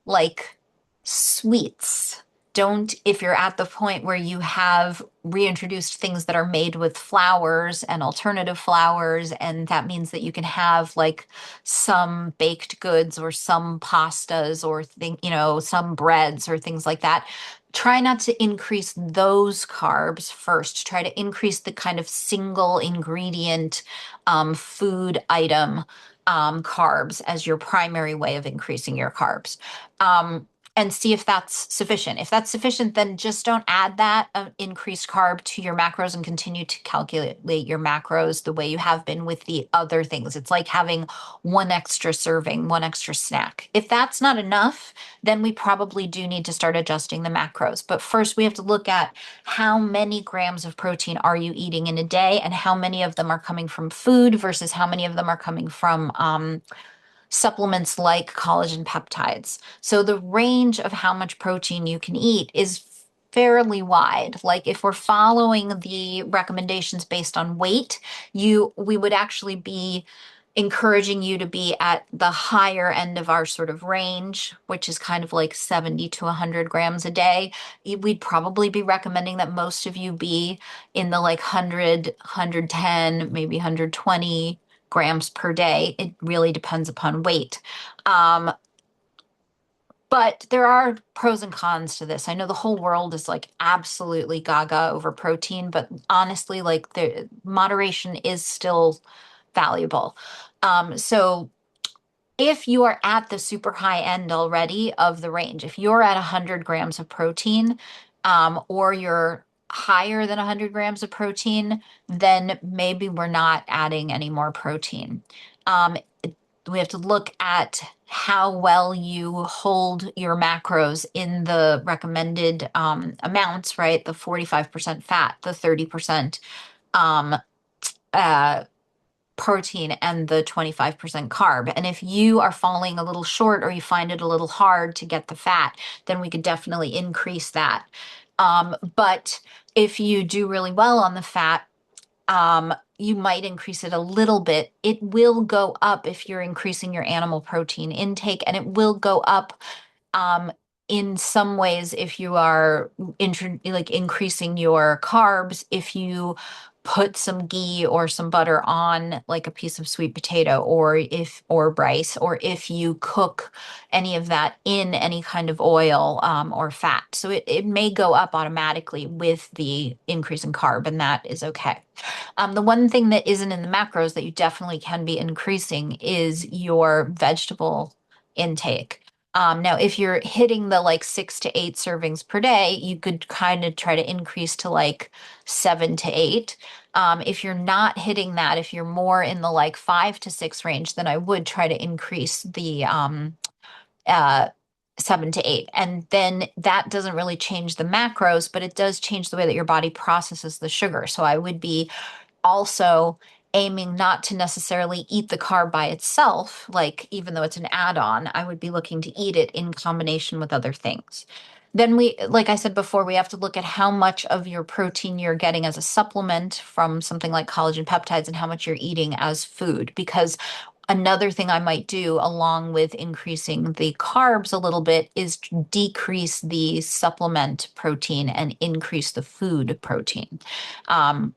like sweets. Don't, if you're at the point where you have reintroduced things that are made with flours and alternative flours, and that means that you can have like some baked goods or some pastas or some breads or things like that. Try not to increase those carbs first. Try to increase the kind of single ingredient food item carbs as your primary way of increasing your carbs. Um, and see if that's sufficient. If that's sufficient, then just don't add that increased carb to your macros and continue to calculate your macros the way you have been with the other things. It's like having one extra serving, one extra snack. If that's not enough, then we probably do need to start adjusting the macros. But first, we have to look at how many grams of protein are you eating in a day, and how many of them are coming from food versus how many of them are coming from supplements like collagen peptides. So the range of how much protein you can eat is fairly wide. Like if we're following the recommendations based on weight, we would actually be encouraging you to be at the higher end of our sort of range, which is kind of like 70 to 100 grams a day. We'd probably be recommending that most of you be in the like 100, 110, maybe 120 grams per day. It really depends upon weight. But there are pros and cons to this. I know the whole world is like absolutely gaga over protein, but honestly, like the moderation is still valuable. So if you are at the super high end already of the range, if you're at 100 grams of protein, or you're higher than 100 grams of protein, then maybe we're not adding any more protein. Um, we have to look at how well you hold your macros in the recommended amounts, right? The 45% fat, the 30% um, uh, protein, and the 25% carb. And if you are falling a little short or you find it a little hard to get the fat, then we could definitely increase that. But if you do really well on the fat, you might increase it a little bit. It will go up if you're increasing your animal protein intake, and it will go up in some ways if you are like increasing your carbs, if you put some ghee or some butter on like a piece of sweet potato, or rice, or if you cook any of that in any kind of oil or fat. So it may go up automatically with the increase in carb, and that is okay. The one thing that isn't in the macros that you definitely can be increasing is your vegetable intake. Now, if you're hitting the like 6 to 8 servings per day, you could kind of try to increase to like 7 to 8. If you're not hitting that, if you're more in the like 5 to 6 range, then I would try to increase the uh, 7 to 8. And then that doesn't really change the macros, but it does change the way that your body processes the sugar. So I would be also aiming not to necessarily eat the carb by itself, like even though it's an add-on, I would be looking to eat it in combination with other things. Then like I said before, we have to look at how much of your protein you're getting as a supplement from something like collagen peptides and how much you're eating as food. Because another thing I might do along with increasing the carbs a little bit is decrease the supplement protein and increase the food protein. Um,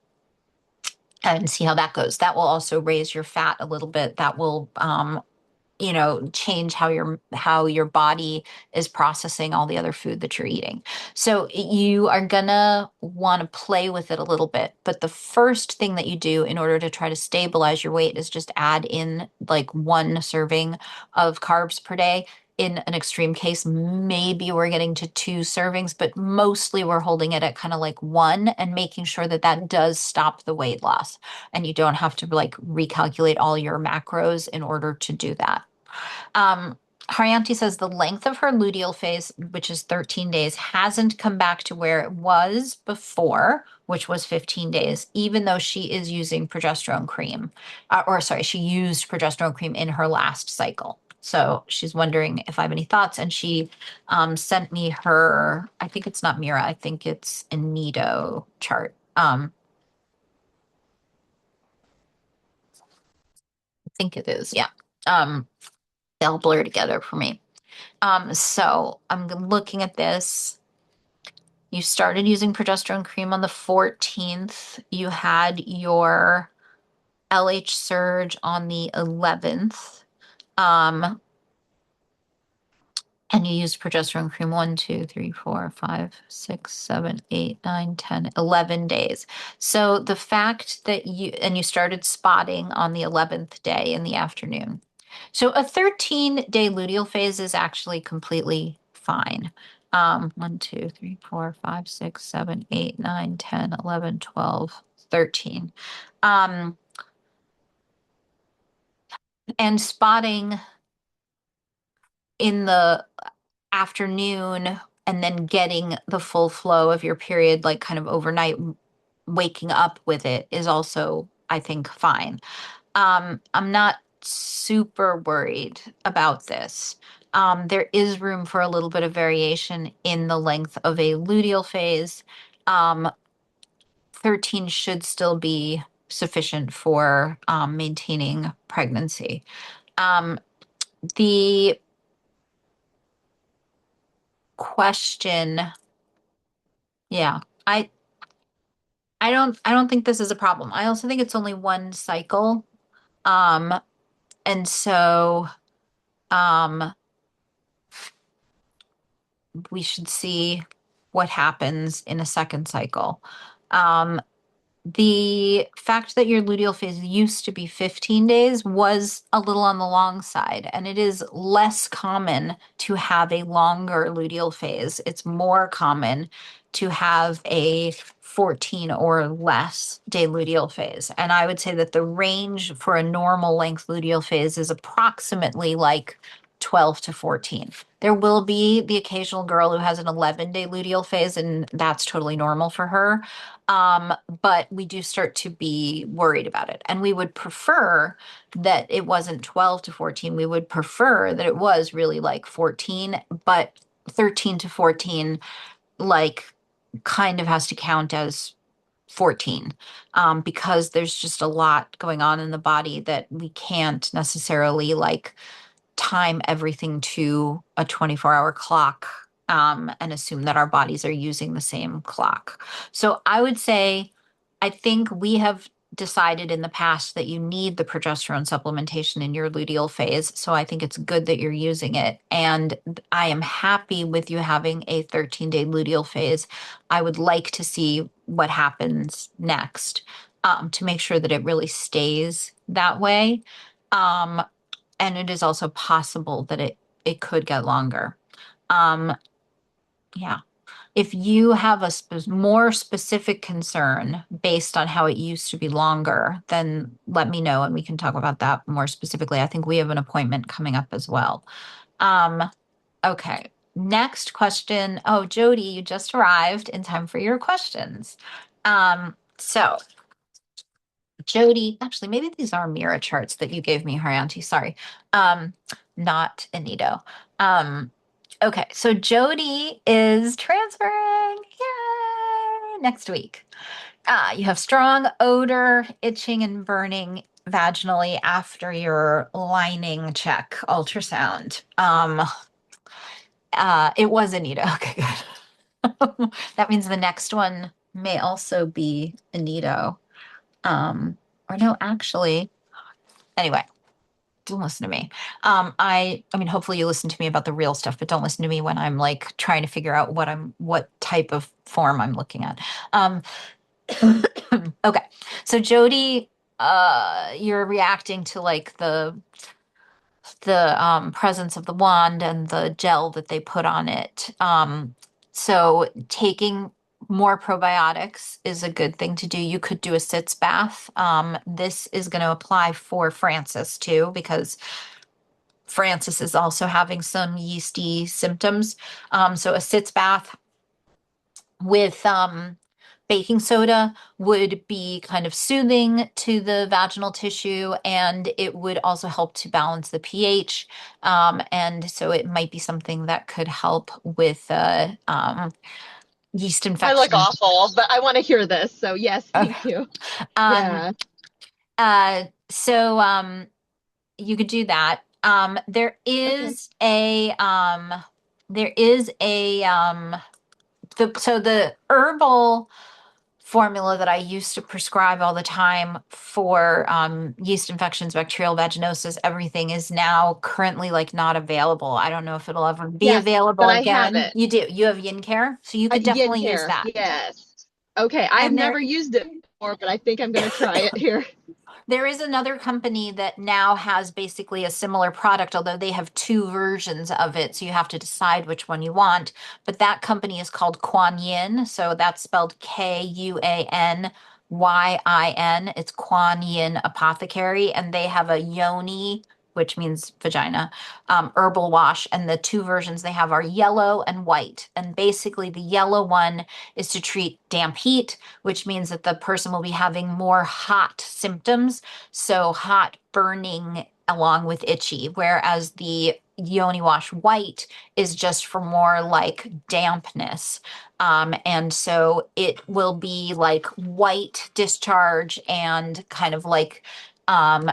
and see how that goes. That will also raise your fat a little bit. That will change how your body is processing all the other food that you're eating. So you are gonna want to play with it a little bit. But the first thing that you do in order to try to stabilize your weight is just add in like 1 serving of carbs per day. In an extreme case, maybe we're getting to 2 servings, but mostly we're holding it at kind of like 1 and making sure that that does stop the weight loss. And you don't have to like recalculate all your macros in order to do that. Um, Haryanti says the length of her luteal phase, which is 13 days, hasn't come back to where it was before, which was 15 days, even though she is using progesterone cream. Or sorry, she used progesterone cream in her last cycle. So she's wondering if I have any thoughts. And she sent me her, I think it's not Mira, I think it's a Nido chart. I think it is, yeah. Um, they'll blur together for me. So I'm looking at this. You started using progesterone cream on the 14th. You had your LH surge on the 11th. Um, and you used progesterone cream 1, 2, 3, 4, 5, 6, 7, 8, 9, 10, 11 days. So the fact that you started spotting on the 11th day in the afternoon. So a 13-day luteal phase is actually completely fine. 1, 2, 3, 4, 5, 6, 7, 8, 9, 10, 11, 12, 13. Um, and spotting in the afternoon and then getting the full flow of your period, like kind of overnight, waking up with it is also, I think, fine. I'm not super worried about this. There is room for a little bit of variation in the length of a luteal phase. 13 should still be sufficient for maintaining pregnancy. Um, the question, yeah, I don't think this is a problem. I also think it's only 1 cycle. Um, and so um we should see what happens in a second cycle. Um, The fact that your luteal phase used to be 15 days was a little on the long side, and it is less common to have a longer luteal phase. It's more common to have a 14 or less day luteal phase. And I would say that the range for a normal length luteal phase is approximately like 12 to 14. There will be the occasional girl who has an 11-day luteal phase, and that's totally normal for her. But we do start to be worried about it. And we would prefer that it wasn't 12 to 14. We would prefer that it was really like 14, but 13 to 14, like, kind of has to count as 14, because there's just a lot going on in the body that we can't necessarily like time everything to a 24-hour clock, and assume that our bodies are using the same clock. So I would say, I think we have decided in the past that you need the progesterone supplementation in your luteal phase. So I think it's good that you're using it. And I am happy with you having a 13-day luteal phase. I would like to see what happens next, to make sure that it really stays that way. Um, and it is also possible that it could get longer. Um, yeah. If you have a more specific concern based on how it used to be longer, then let me know and we can talk about that more specifically. I think we have an appointment coming up as well. Um, okay. Next question. Oh, Jody, you just arrived in time for your questions. So Jody, actually, maybe these are mirror charts that you gave me, Haryanti. Sorry. Um, Not Anito. Okay, so Jody is transferring. Yay! Next week. You have strong odor, itching, and burning vaginally after your lining check ultrasound. It was Anito. Okay, good. That means the next one may also be Anito. Or no, actually, anyway, don't listen to me. I mean, hopefully you listen to me about the real stuff, but don't listen to me when I'm like trying to figure out what type of form I'm looking at. Um, okay. So Jody, you're reacting to like the presence of the wand and the gel that they put on it. So taking more probiotics is a good thing to do. You could do a sitz bath. This is going to apply for Francis too, because Francis is also having some yeasty symptoms. So a sitz bath with baking soda would be kind of soothing to the vaginal tissue, and it would also help to balance the pH. And so it might be something that could help with yeast I look infection. awful, but I want to hear this. So yes, thank you. Um, Yeah. so you could do that. Okay. There is a the herbal formula that I used to prescribe all the time for yeast infections, bacterial vaginosis, everything is now currently like not available. I don't know if it'll ever be Yes, available but I have again. it. You do. You have yin care, so you could Yin definitely use care. that. Yes. Okay. I've And never used it before, but I think I'm going to try it here. there is another company that now has basically a similar product, although they have two versions of it. So you have to decide which one you want. But that company is called Kuan Yin. So that's spelled Kuanyin. It's Kuan Yin Apothecary. And they have a yoni, which means vagina, herbal wash. And the two versions they have are yellow and white. And basically, the yellow one is to treat damp heat, which means that the person will be having more hot symptoms. So hot, burning, along with itchy. Whereas the Yoni Wash White is just for more like dampness. And so it will be like white discharge and kind of like um,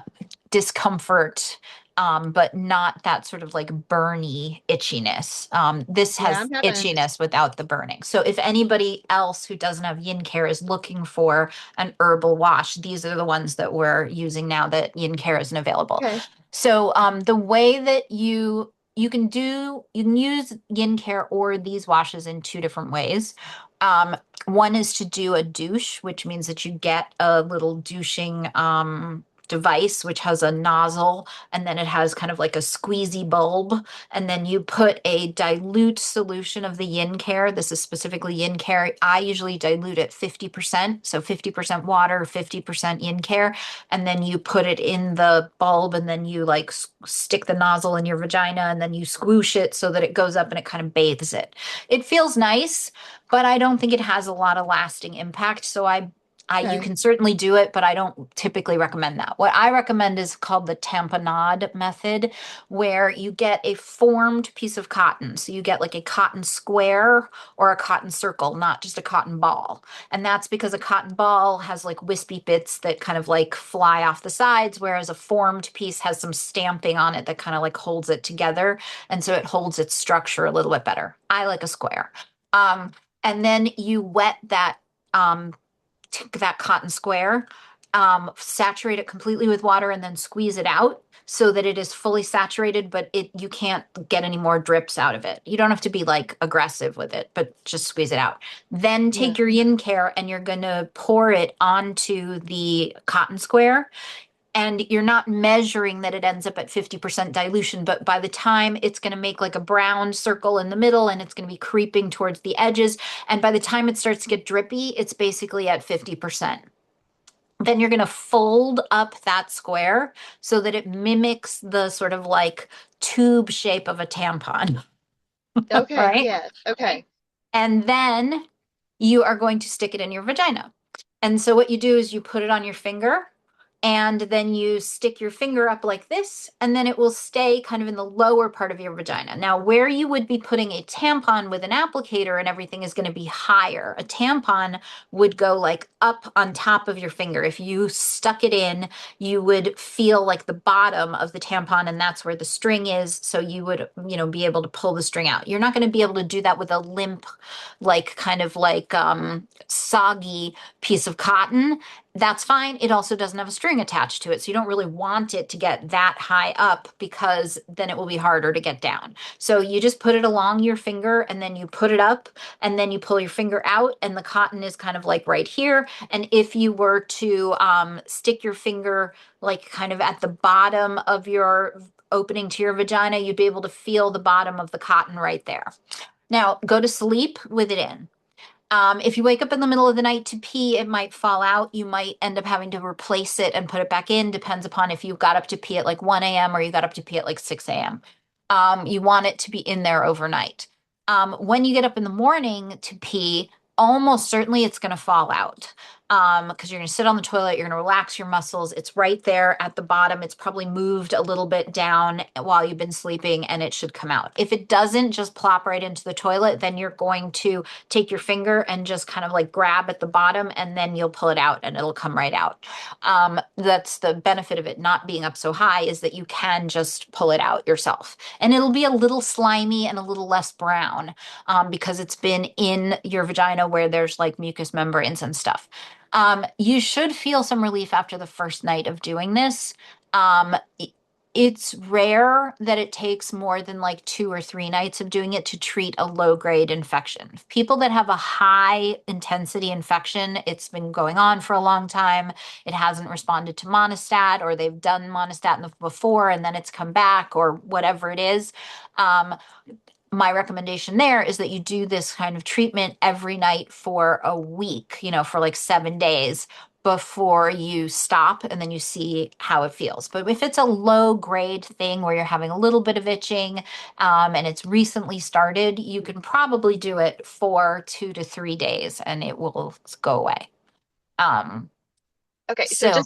discomfort, but not that sort of like burny itchiness. This Yeah, has I'm having, itchiness without the burning. So if anybody else who doesn't have yin care is looking for an herbal wash, these are the ones that we're using now that yin care isn't available. okay. So the way that you you can use yin care or these washes in two different ways. Um, One is to do a douche, which means that you get a little douching device which has a nozzle, and then it has kind of like a squeezy bulb, and then you put a dilute solution of the yin care. This is specifically yin care. I usually dilute it 50%, so 50% water, 50% yin care, and then you put it in the bulb, and then you like stick the nozzle in your vagina, and then you squoosh it so that it goes up and it kind of bathes it. It feels nice, but I don't think it has a lot of lasting impact. So you Okay. can certainly do it, but I don't typically recommend that. What I recommend is called the tamponade method, where you get a formed piece of cotton. So you get like a cotton square or a cotton circle, not just a cotton ball. And that's because a cotton ball has like wispy bits that kind of like fly off the sides, whereas a formed piece has some stamping on it that kind of like holds it together. And so it holds its structure a little bit better. I like a square. Um, and then you wet um, that cotton square, saturate it completely with water, and then squeeze it out so that it is fully saturated, but you can't get any more drips out of it. You don't have to be like aggressive with it, but just squeeze it out. Then Yeah. take your yin care and you're gonna pour it onto the cotton square. And you're not measuring that it ends up at 50% dilution, but by the time it's going to make like a brown circle in the middle and it's going to be creeping towards the edges. And by the time it starts to get drippy, it's basically at 50%. Then you're going to fold up that square so that it mimics the sort of like tube shape of a tampon, Okay. right? Yeah. Okay. And then you are going to stick it in your vagina. And so what you do is you put it on your finger, and then you stick your finger up like this, and then it will stay kind of in the lower part of your vagina. Now, where you would be putting a tampon with an applicator and everything is going to be higher. A tampon would go like up on top of your finger. If you stuck it in, you would feel like the bottom of the tampon, and that's where the string is. So you would, be able to pull the string out. You're not going to be able to do that with a limp, like kind of like soggy piece of cotton. That's fine. It also doesn't have a string attached to it. So you don't really want it to get that high up because then it will be harder to get down. So you just put it along your finger and then you put it up and then you pull your finger out and the cotton is kind of like right here. And if you were to stick your finger like kind of at the bottom of your opening to your vagina, you'd be able to feel the bottom of the cotton right there. Now go to sleep with it in. If you wake up in the middle of the night to pee, it might fall out. You might end up having to replace it and put it back in. Depends upon if you got up to pee at like 1 a.m. or you got up to pee at like 6 a.m. You want it to be in there overnight. When you get up in the morning to pee, almost certainly it's going to fall out. Because you're going to sit on the toilet, you're going to relax your muscles. It's right there at the bottom. It's probably moved a little bit down while you've been sleeping and it should come out. If it doesn't just plop right into the toilet, then you're going to take your finger and just kind of like grab at the bottom and then you'll pull it out and it'll come right out. That's the benefit of it not being up so high, is that you can just pull it out yourself. And it'll be a little slimy and a little less brown because it's been in your vagina where there's like mucous membranes and stuff. You should feel some relief after the first night of doing this. Um, it's rare that it takes more than like 2 or 3 nights of doing it to treat a low grade infection. People that have a high intensity infection, it's been going on for a long time, it hasn't responded to monostat, or they've done monostat before and then it's come back, or whatever it is. Um, my recommendation there is that you do this kind of treatment every night for a week, for like 7 days before you stop, and then you see how it feels. But if it's a low grade thing where you're having a little bit of itching, and it's recently started, you can probably do it for 2 to 3 days and it will go away. Um, Okay. So so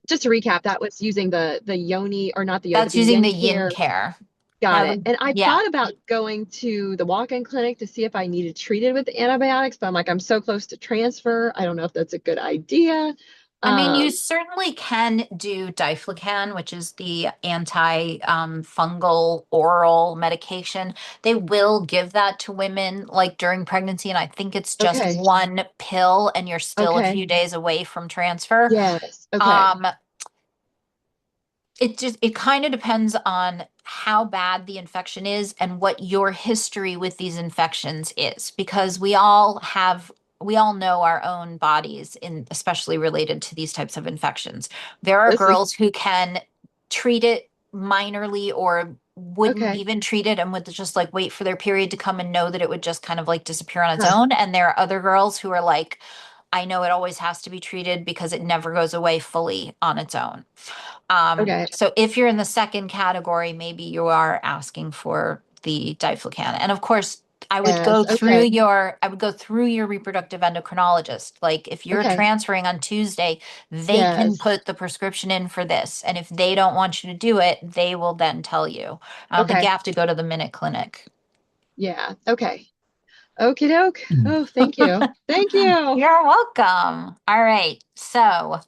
just to recap, that was using the yoni, or not the yoga, that's the using the yin yin care. care. Got That it. would, And I yeah. thought about going to the walk-in clinic to see if I needed treated with antibiotics, but I'm like, I'm so close to transfer. I don't know if that's a good idea. I mean, you Um, certainly can do diflucan, which is the anti-fungal oral medication. They will give that to women like during pregnancy, and I think it's just okay. one pill, and you're still a Okay. few days away from transfer. Yes. Okay. Um, it kind of depends on how bad the infection is and what your history with these infections is, because we all know our own bodies, in especially related to these types of infections. There are This is girls who can treat it minorly or wouldn't okay. even treat it and would just like wait for their period to come and know that it would just kind of like disappear on its Huh. own. And there are other girls who are like, I know it always has to be treated because it never goes away fully on its own. Okay. So if you're in the second category, maybe you are asking for the diflucan. And of course, Yes. Okay. I would go through your reproductive endocrinologist. Like if you're Okay. transferring on Tuesday, they can Yes. put the prescription in for this. And if they don't want you to do it, they will then tell you. I don't think you Okay. have to go to the minute clinic. Yeah. Okay. Okie doke. Oh, thank you. Thank you. You're welcome. All right. So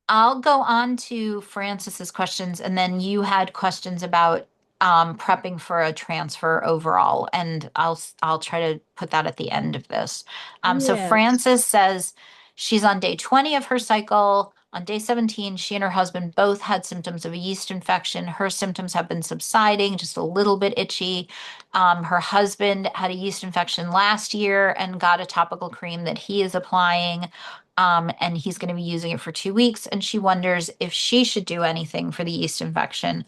I'll go on to Francis's questions, and then you had questions about prepping for a transfer overall, and I'll try to put that at the end of this. So Yes. Francis says she's on day 20 of her cycle. On day 17, she and her husband both had symptoms of a yeast infection. Her symptoms have been subsiding, just a little bit itchy. Her husband had a yeast infection last year and got a topical cream that he is applying. And he's going to be using it for 2 weeks. And she wonders if she should do anything for the yeast infection.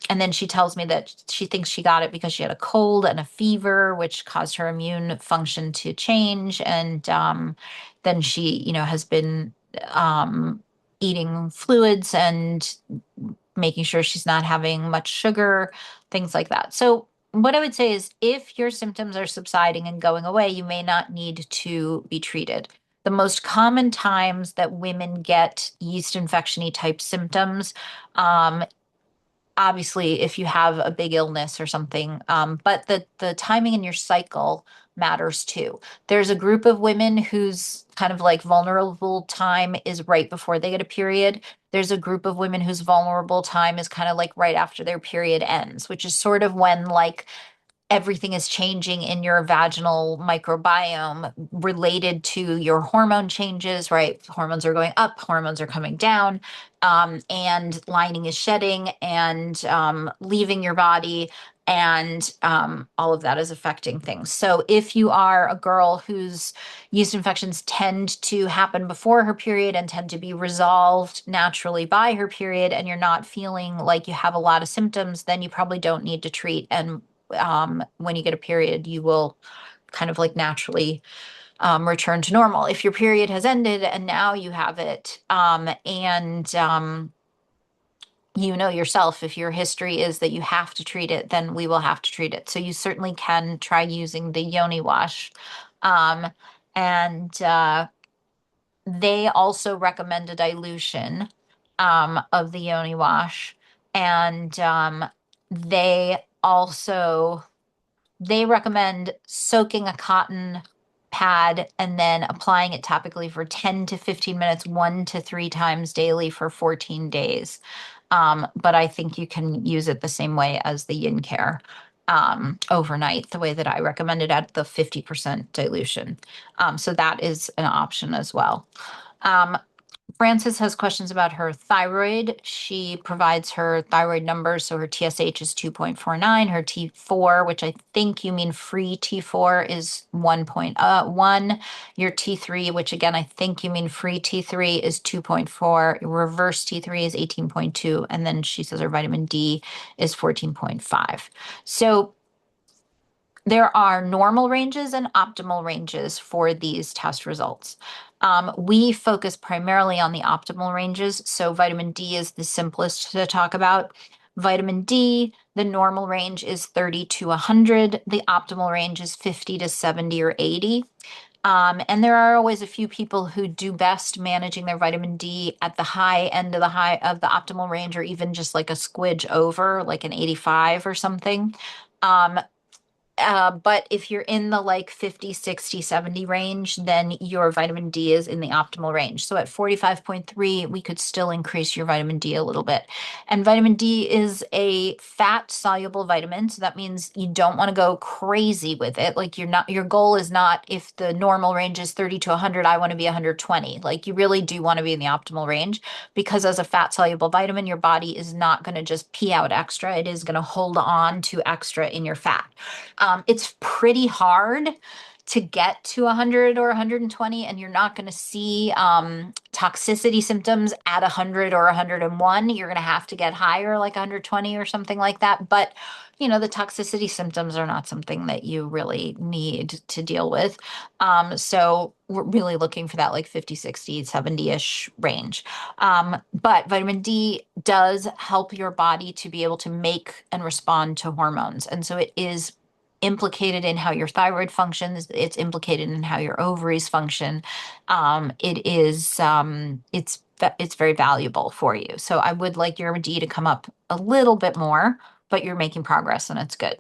And then she tells me that she thinks she got it because she had a cold and a fever, which caused her immune function to change. And then she, has been eating fluids and making sure she's not having much sugar, things like that. So, what I would say is if your symptoms are subsiding and going away, you may not need to be treated. The most common times that women get yeast infection-y type symptoms, um, obviously if you have a big illness or something, but the timing in your cycle matters too. There's a group of women whose kind of like vulnerable time is right before they get a period. There's a group of women whose vulnerable time is kind of like right after their period ends, which is sort of when like everything is changing in your vaginal microbiome related to your hormone changes, right? Hormones are going up, hormones are coming down, and lining is shedding and leaving your body. And all of that is affecting things. So, if you are a girl whose yeast infections tend to happen before her period and tend to be resolved naturally by her period, and you're not feeling like you have a lot of symptoms, then you probably don't need to treat. And when you get a period, you will kind of like naturally return to normal. If your period has ended and now you have it, and you know yourself, if your history is that you have to treat it, then we will have to treat it. So you certainly can try using the yoni wash. Um, and they also recommend a dilution of the yoni wash. And they also they recommend soaking a cotton pad and then applying it topically for 10 to 15 minutes, 1 to 3 times daily for 14 days. But I think you can use it the same way as the yin care overnight, the way that I recommended at the 50% dilution. So that is an option as well. Um, Frances has questions about her thyroid. She provides her thyroid numbers. So her TSH is 2.49. Her T4, which I think you mean free T4, is 1.1. Your T3, which again, I think you mean free T3, is 2.4. Reverse T3 is 18.2. And then she says her vitamin D is 14.5. So there are normal ranges and optimal ranges for these test results. We focus primarily on the optimal ranges, so vitamin D is the simplest to talk about. Vitamin D, the normal range is 30 to 100. The optimal range is 50 to 70 or 80. And there are always a few people who do best managing their vitamin D at the high end of the optimal range, or even just like a squidge over, like an 85 or something. Um, But if you're in the like 50, 60, 70 range, then your vitamin D is in the optimal range. So at 45.3, we could still increase your vitamin D a little bit. And vitamin D is a fat soluble vitamin. So that means you don't want to go crazy with it. Like your goal is not if the normal range is 30 to 100, I want to be 120. Like you really do want to be in the optimal range because as a fat soluble vitamin, your body is not going to just pee out extra. It is going to hold on to extra in your fat. It's pretty hard to get to 100 or 120, and you're not going to see toxicity symptoms at 100 or 101. You're going to have to get higher, like 120 or something like that. But, the toxicity symptoms are not something that you really need to deal with. So we're really looking for that like 50, 60, 70-ish range. But vitamin D does help your body to be able to make and respond to hormones. And so it is implicated in how your thyroid functions. It's implicated in how your ovaries function. It's very valuable for you. So I would like your D to come up a little bit more, but you're making progress and it's good.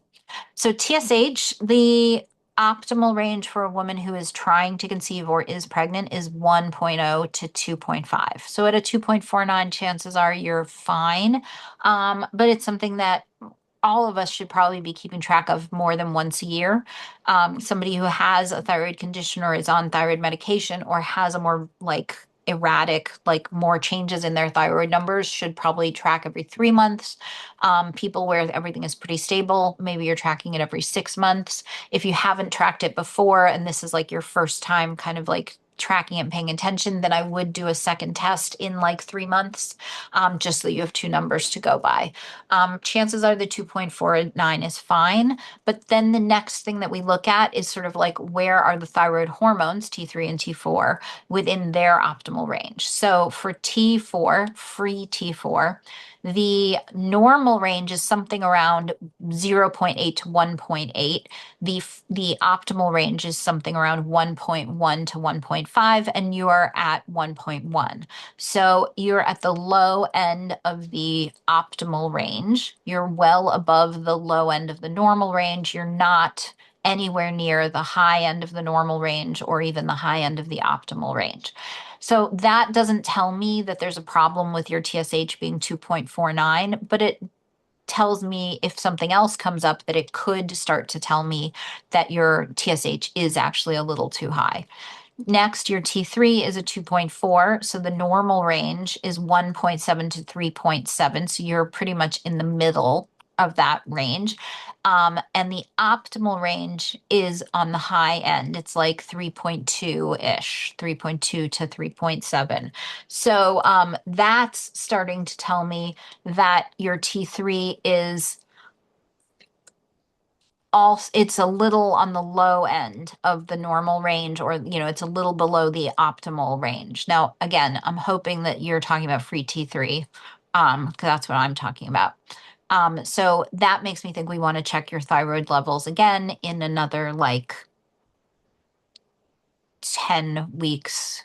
So TSH, the optimal range for a woman who is trying to conceive or is pregnant is 1.0 to 2.5. So at a 2.49, chances are you're fine. But it's something that all of us should probably be keeping track of more than once a year. Somebody who has a thyroid condition or is on thyroid medication or has a more like erratic, like more changes in their thyroid numbers should probably track every 3 months. People where everything is pretty stable, maybe you're tracking it every 6 months. If you haven't tracked it before and this is like your first time kind of like tracking and paying attention, then I would do a second test in like 3 months, just so you have two numbers to go by. Chances are the 2.49 is fine. But then the next thing that we look at is sort of like where are the thyroid hormones, T3 and T4, within their optimal range. So for T4, free T4, the normal range is something around 0.8 to 1.8. The optimal range is something around 1.1 to 1.5, and you are at 1.1. So you're at the low end of the optimal range. You're well above the low end of the normal range. You're not anywhere near the high end of the normal range or even the high end of the optimal range. So that doesn't tell me that there's a problem with your TSH being 2.49, but it tells me if something else comes up that it could start to tell me that your TSH is actually a little too high. Next, your T3 is a 2.4, so the normal range is 1.7 to 3.7, so you're pretty much in the middle of that range. And the optimal range is on the high end. It's like 3.2-ish, 3.2 to 3.7. So that's starting to tell me that your T3 is also it's a little on the low end of the normal range, or it's a little below the optimal range. Now again, I'm hoping that you're talking about free T3, because that's what I'm talking about. So that makes me think we want to check your thyroid levels again in another like 10 weeks.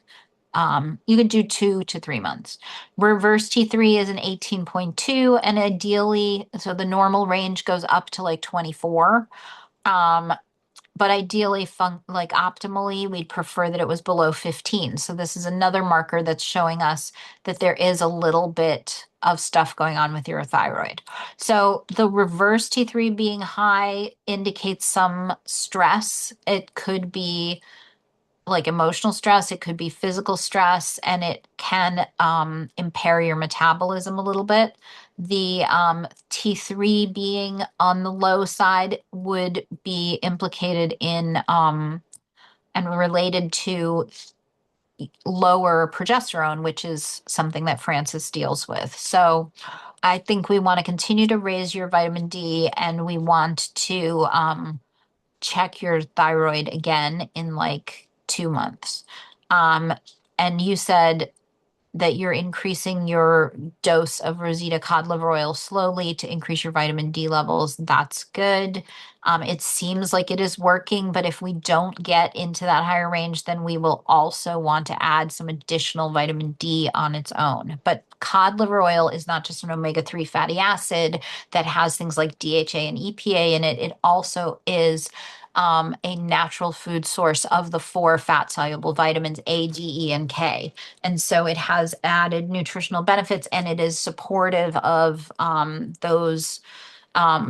You could do 2 to 3 months. Reverse T3 is an 18.2, and ideally, so the normal range goes up to like 24. But ideally, like optimally, we'd prefer that it was below 15. So this is another marker that's showing us that there is a little bit of stuff going on with your thyroid. So the reverse T3 being high indicates some stress. It could be like emotional stress, it could be physical stress, and it can impair your metabolism a little bit. The T3 being on the low side would be implicated in and related to lower progesterone, which is something that Francis deals with. So I think we want to continue to raise your vitamin D, and we want to check your thyroid again in like 2 months. Um, and you said that you're increasing your dose of Rosita cod liver oil slowly to increase your vitamin D levels. That's good. It seems like it is working, but if we don't get into that higher range, then we will also want to add some additional vitamin D on its own. But cod liver oil is not just an omega-3 fatty acid that has things like DHA and EPA in it. It also is a natural food source of the four fat soluble vitamins A, D, E, and K. And so it has added nutritional benefits and it is supportive of those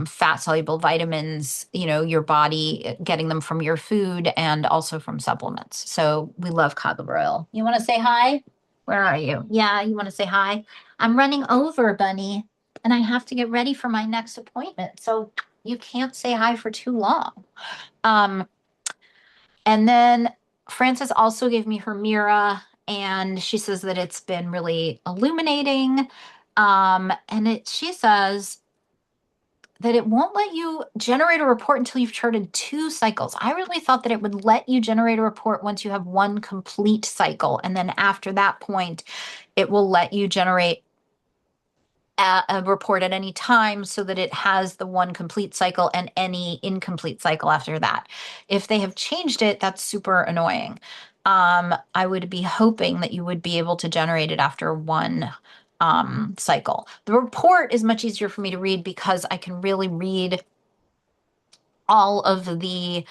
fat soluble vitamins, your body getting them from your food and also from supplements. So we love cod liver oil. You want to say hi? Where are you? Yeah, you want to say hi? I'm running over, Bunny, and I have to get ready for my next appointment. So you can't say hi for too long. Um, and then Frances also gave me her Mira, and she says that it's been really illuminating. She says that it won't let you generate a report until you've charted 2 cycles. I really thought that it would let you generate a report once you have one complete cycle. And then after that point, it will let you generate a report at any time so that it has the one complete cycle and any incomplete cycle after that. If they have changed it, that's super annoying. I would be hoping that you would be able to generate it after one cycle. The report is much easier for me to read because I can really read all of the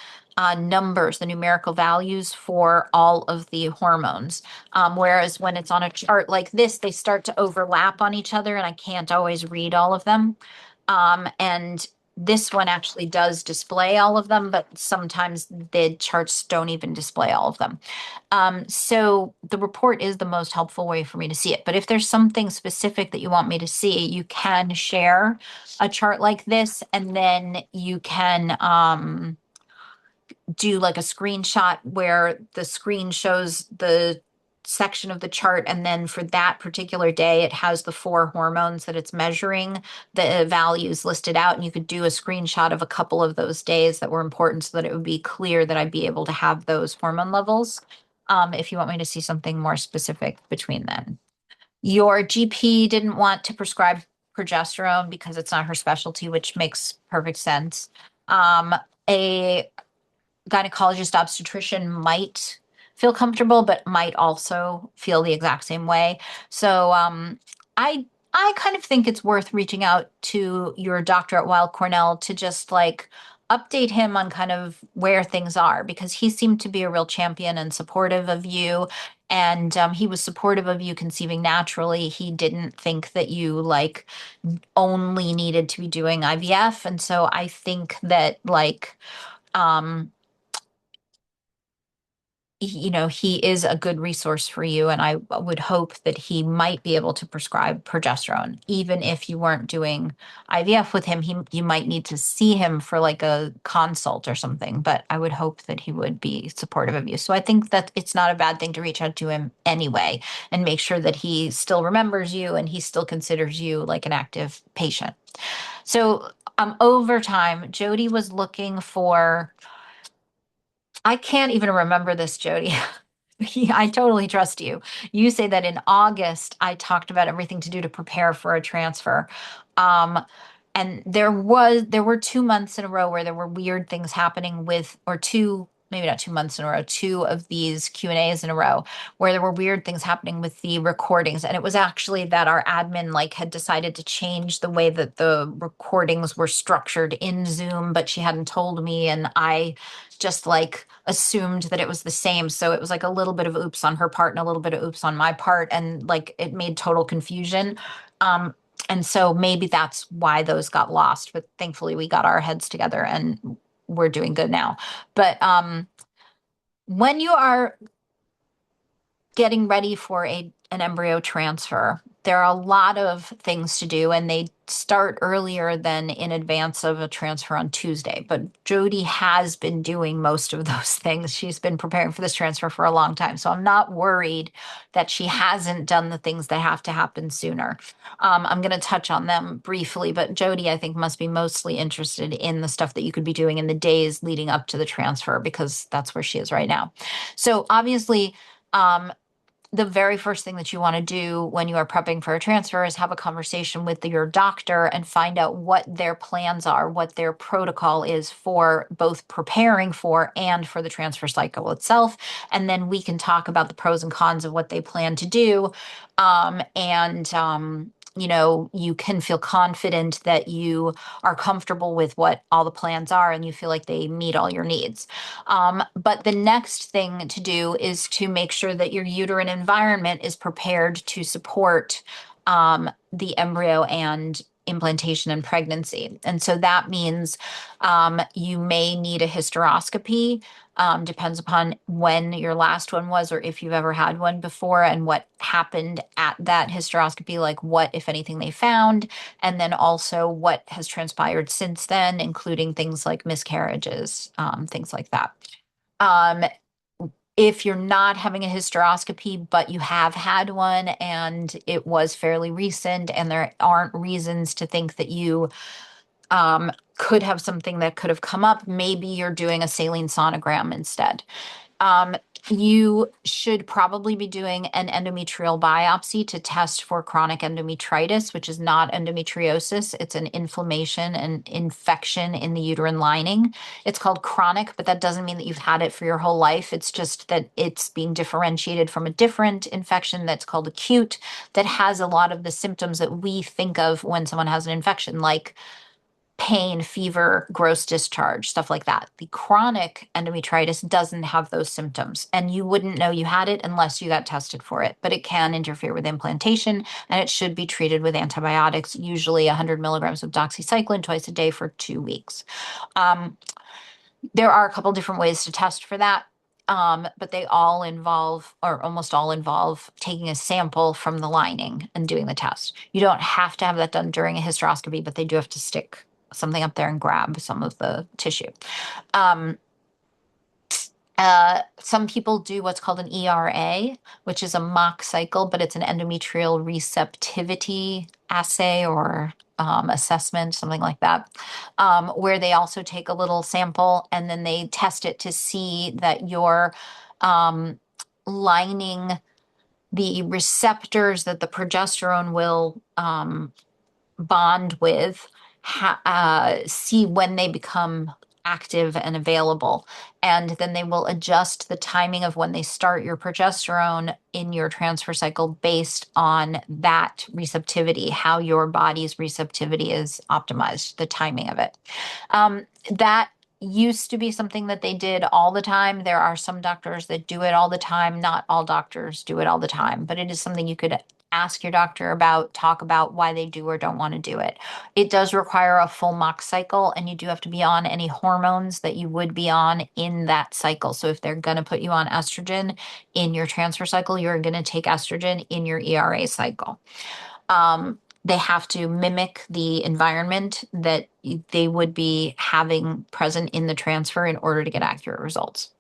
numbers, the numerical values for all of the hormones. Whereas when it's on a chart like this, they start to overlap on each other and I can't always read all of them. And this one actually does display all of them, but sometimes the charts don't even display all of them. So the report is the most helpful way for me to see it. But if there's something specific that you want me to see, you can share a chart like this, and then you can do like a screenshot where the screen shows the section of the chart, and then for that particular day, it has the 4 hormones that it's measuring, the values listed out, and you could do a screenshot of a couple of those days that were important so that it would be clear that I'd be able to have those hormone levels. If you want me to see something more specific between then. Your GP didn't want to prescribe progesterone because it's not her specialty, which makes perfect sense. A gynecologist obstetrician might feel comfortable, but might also feel the exact same way. So I kind of think it's worth reaching out to your doctor at Weill Cornell to just like update him on kind of where things are because he seemed to be a real champion and supportive of you. And he was supportive of you conceiving naturally. He didn't think that you like only needed to be doing IVF. And so I think that um, he is a good resource for you, and I would hope that he might be able to prescribe progesterone. Even if you weren't doing IVF with him, you might need to see him for like a consult or something, but I would hope that he would be supportive of you. So I think that it's not a bad thing to reach out to him anyway and make sure that he still remembers you and he still considers you like an active patient. So over time, Jody was looking for I can't even remember this, Jody. I totally trust you. You say that in August, I talked about everything to do to prepare for a transfer. Um, and there were 2 months in a row where there were weird things happening with, or two, maybe not 2 months in a row, two of these Q&As in a row where there were weird things happening with the recordings. And it was actually that our admin like had decided to change the way that the recordings were structured in Zoom, but she hadn't told me. And I just like assumed that it was the same. So it was like a little bit of oops on her part and a little bit of oops on my part. And like it made total confusion. And so maybe that's why those got lost. But thankfully we got our heads together and we're doing good now. But when you are getting ready for an embryo transfer, there are a lot of things to do, and they start earlier than in advance of a transfer on Tuesday. But Jody has been doing most of those things. She's been preparing for this transfer for a long time. So I'm not worried that she hasn't done the things that have to happen sooner. I'm going to touch on them briefly, but Jody, I think, must be mostly interested in the stuff that you could be doing in the days leading up to the transfer because that's where she is right now. So obviously, the very first thing that you want to do when you are prepping for a transfer is have a conversation with your doctor and find out what their plans are, what their protocol is for both preparing for and for the transfer cycle itself. And then we can talk about the pros and cons of what they plan to do. You can feel confident that you are comfortable with what all the plans are and you feel like they meet all your needs. But the next thing to do is to make sure that your uterine environment is prepared to support the embryo and implantation and pregnancy. And so that means you may need a hysteroscopy. Depends upon when your last one was or if you've ever had one before and what happened at that hysteroscopy, like what, if anything, they found, and then also what has transpired since then, including things like miscarriages, things like that. Um, if you're not having a hysteroscopy, but you have had one and it was fairly recent and there aren't reasons to think that you could have something that could have come up, maybe you're doing a saline sonogram instead. Um, you should probably be doing an endometrial biopsy to test for chronic endometritis, which is not endometriosis. It's an inflammation and infection in the uterine lining. It's called chronic, but that doesn't mean that you've had it for your whole life. It's just that it's being differentiated from a different infection that's called acute, that has a lot of the symptoms that we think of when someone has an infection, like pain, fever, gross discharge, stuff like that. The chronic endometritis doesn't have those symptoms, and you wouldn't know you had it unless you got tested for it, but it can interfere with implantation, and it should be treated with antibiotics, usually 100 milligrams of doxycycline twice a day for 2 weeks. Um, there are a couple different ways to test for that. But they all involve, or almost all involve, taking a sample from the lining and doing the test. You don't have to have that done during a hysteroscopy, but they do have to stick something up there and grab some of the tissue. Um, some people do what's called an ERA, which is a mock cycle, but it's an endometrial receptivity assay or assessment, something like that, where they also take a little sample and then they test it to see that you're lining the receptors that the progesterone will bond with, see when they become active and available. And then they will adjust the timing of when they start your progesterone in your transfer cycle based on that receptivity, how your body's receptivity is optimized, the timing of it. That used to be something that they did all the time. There are some doctors that do it all the time. Not all doctors do it all the time, but it is something you could ask your doctor about, talk about why they do or don't want to do it. It does require a full mock cycle, and you do have to be on any hormones that you would be on in that cycle. So if they're going to put you on estrogen in your transfer cycle, you're going to take estrogen in your ERA cycle. They have to mimic the environment that they would be having present in the transfer in order to get accurate results.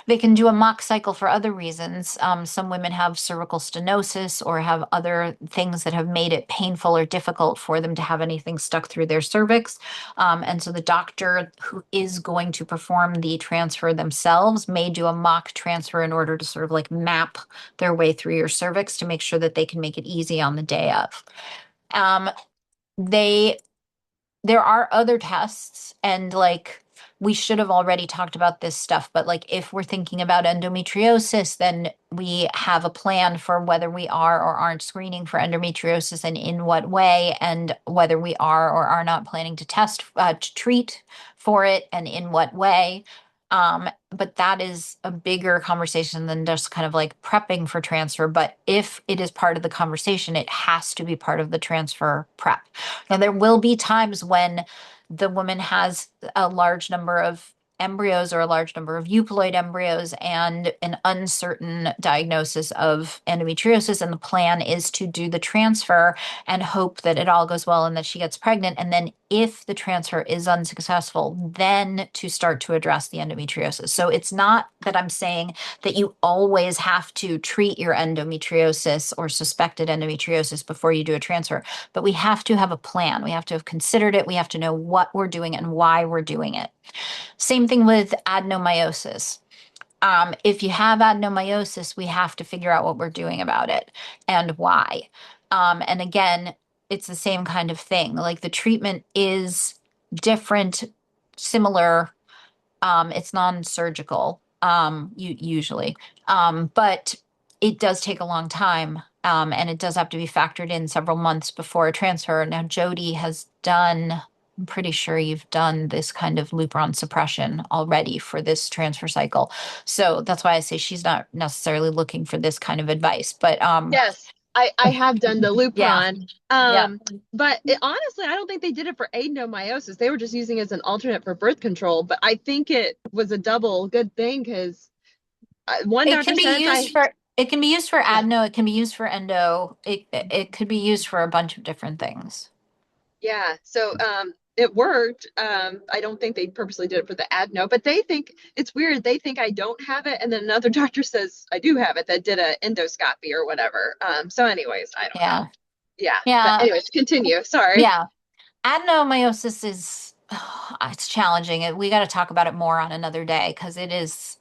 They can do a mock cycle for other reasons. Some women have cervical stenosis or have other things that have made it painful or difficult for them to have anything stuck through their cervix. And so the doctor who is going to perform the transfer themselves may do a mock transfer in order to sort of like map their way through your cervix to make sure that they can make it easy on the day of. Um, they there are other tests, and like we should have already talked about this stuff, but like if we're thinking about endometriosis, then we have a plan for whether we are or aren't screening for endometriosis and in what way, and whether we are or are not planning to to treat for it and in what way. But that is a bigger conversation than just kind of like prepping for transfer. But if it is part of the conversation, it has to be part of the transfer prep. Now, there will be times when the woman has a large number of embryos or a large number of euploid embryos and an uncertain diagnosis of endometriosis. And the plan is to do the transfer and hope that it all goes well and that she gets pregnant. And then if the transfer is unsuccessful, then to start to address the endometriosis. So it's not that I'm saying that you always have to treat your endometriosis or suspected endometriosis before you do a transfer, but we have to have a plan. We have to have considered it. We have to know what we're doing and why we're doing it. Same thing with adenomyosis. If you have adenomyosis, we have to figure out what we're doing about it and why. And again, it's the same kind of thing. Like the treatment is different, similar. It's non-surgical, usually, but it does take a long time, and it does have to be factored in several months before a transfer. Now, Jody has done. I'm pretty sure you've done this kind of Lupron suppression already for this transfer cycle. So that's why I say she's not necessarily looking for this kind of advice. But Yes, I have done the yeah, Lupron. yeah. But honestly, I don't think they did it for adenomyosis. They were just using it as an alternate for birth control. But I think it was a double good thing because one It can doctor be says used for yeah, adeno, it can be used for endo. It could be used for a bunch of different things. yeah. So it worked. I don't think they purposely did it for the adeno, but they think it's weird. They think I don't have it, and then another doctor says I do have it that did a endoscopy or whatever. So anyways, I don't know. Yeah. Yeah. But Yeah. anyways, continue. Sorry. Yeah. Adenomyosis is it's challenging. We got to talk about it more on another day because it's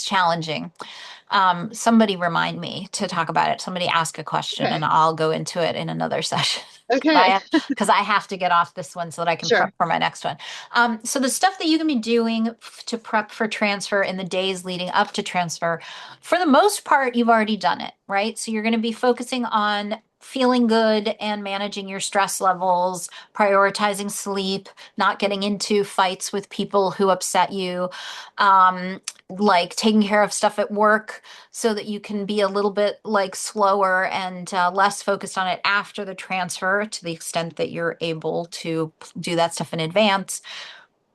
challenging. Somebody remind me to talk about it. Somebody ask a question and Okay. I'll go into it in another session. Okay. Because I have to get off this one so that I can Sure. prep for my next one. So the stuff that you can be doing to prep for transfer in the days leading up to transfer, for the most part, you've already done it, right? So you're going to be focusing on feeling good and managing your stress levels, prioritizing sleep, not getting into fights with people who upset you, like taking care of stuff at work so that you can be a little bit like slower and less focused on it after the transfer to the extent that you're able to do that stuff in advance,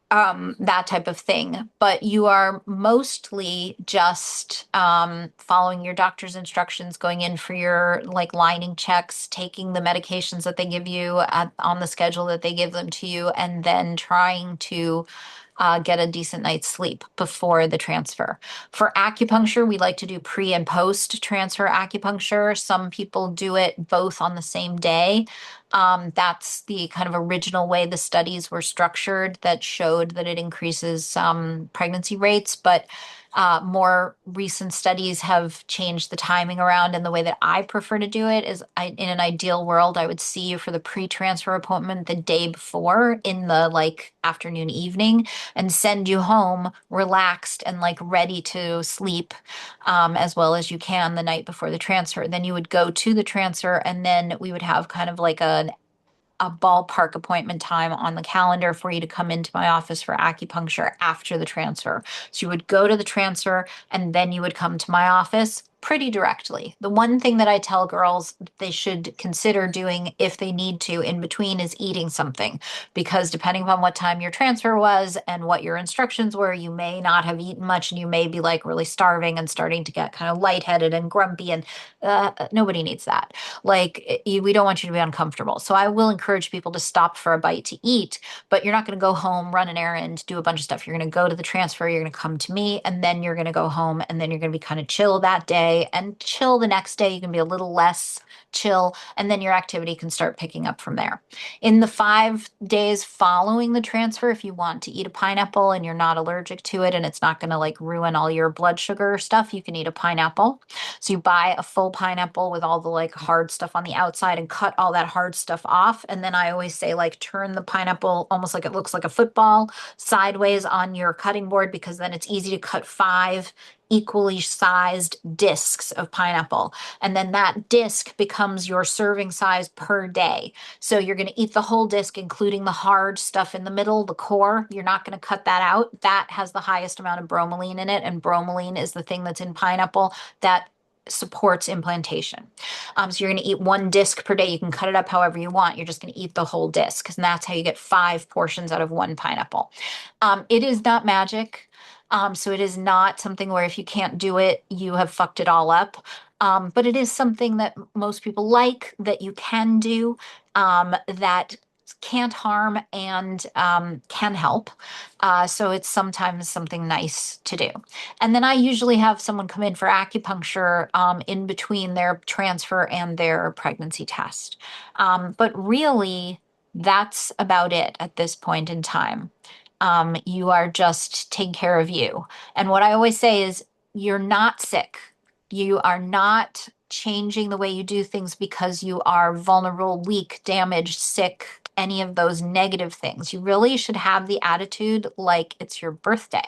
that type of thing. But you are mostly just following your doctor's instructions, going in for your like lining checks, taking the medications that they give you on the schedule that they give them to you, and then trying to get a decent night's sleep before the transfer. For acupuncture, we like to do pre and post transfer acupuncture. Some people do it both on the same day. That's the kind of original way the studies were structured that showed that it increases pregnancy rates, but more recent studies have changed the timing around. And the way that I prefer to do it is in an ideal world, I would see you for the pre-transfer appointment the day before in the like afternoon, evening, and send you home relaxed and like ready to sleep as well as you can the night before the transfer. Then you would go to the transfer, and then we would have kind of like a ballpark appointment time on the calendar for you to come into my office for acupuncture after the transfer. So you would go to the transfer and then you would come to my office pretty directly. The one thing that I tell girls they should consider doing if they need to in between is eating something, because depending upon what time your transfer was and what your instructions were, you may not have eaten much and you may be like really starving and starting to get kind of lightheaded and grumpy, and nobody needs that. Like, we don't want you to be uncomfortable. So I will encourage people to stop for a bite to eat, but you're not going to go home, run an errand, do a bunch of stuff. You're going to go to the transfer, you're going to come to me, and then you're going to go home, and then you're going to be kind of chill that day and chill the next day. You can be a little less chill, and then your activity can start picking up from there. In the 5 days following the transfer, if you want to eat a pineapple and you're not allergic to it and it's not going to like ruin all your blood sugar stuff, you can eat a pineapple. So you buy a full pineapple with all the like hard stuff on the outside and cut all that hard stuff off. And then I always say like turn the pineapple almost like it looks like a football sideways on your cutting board, because then it's easy to cut 5 equally sized discs of pineapple. And then that disc becomes your serving size per day. So you're going to eat the whole disc, including the hard stuff in the middle, the core. You're not going to cut that out. That has the highest amount of bromelain in it. And bromelain is the thing that's in pineapple that supports implantation. So you're going to eat 1 disc per day. You can cut it up however you want. You're just going to eat the whole disc, and that's how you get 5 portions out of 1 pineapple. It is not magic. So it is not something where if you can't do it, you have fucked it all up. But it is something that most people like, that you can do, that can't harm and can help. So it's sometimes something nice to do. And then I usually have someone come in for acupuncture in between their transfer and their pregnancy test. But really, that's about it at this point in time. You are just taking care of you. And what I always say is, you're not sick. You are not changing the way you do things because you are vulnerable, weak, damaged, sick, any of those negative things. You really should have the attitude like it's your birthday.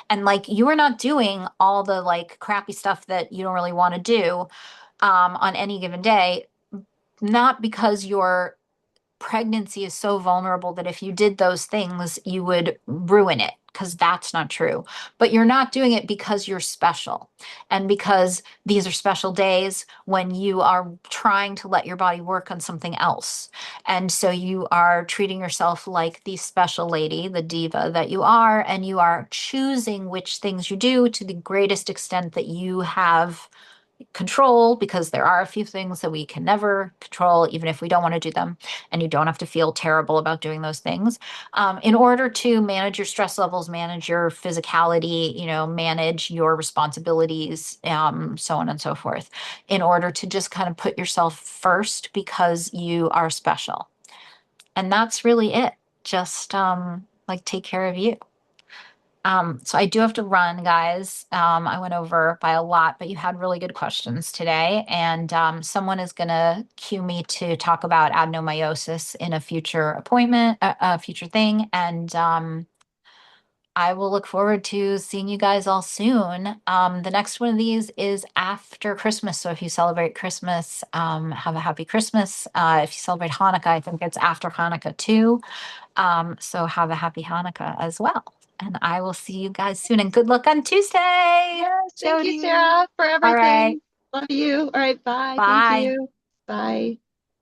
And like you are not doing all the like crappy stuff that you don't really want to do on any given day, not because you're pregnancy is so vulnerable that if you did those things, you would ruin it, because that's not true. But you're not doing it because you're special and because these are special days when you are trying to let your body work on something else. And so you are treating yourself like the special lady, the diva that you are, and you are choosing which things you do to the greatest extent that you have control, because there are a few things that we can never control, even if we don't want to do them. And you don't have to feel terrible about doing those things. In order to manage your stress levels, manage your physicality, manage your responsibilities, so on and so forth, in order to just kind of put yourself first because you are special. And that's really it. Just like take care of you. So I do have to run, guys. I went over by a lot, but you had really good questions today. And someone is going to cue me to talk about adenomyosis in a future appointment, a future thing. And I will look forward to seeing you guys all soon. The next one of these is after Christmas. So if you celebrate Christmas, have a happy Christmas. If you celebrate Hanukkah, I think it's after Hanukkah too. So have a happy Hanukkah as well. And I will see you guys soon. And good luck on Tuesday, Yes, thank you, Jody. Sarah, for All right. everything. Love you. All right, bye. Thank Bye. you. Bye.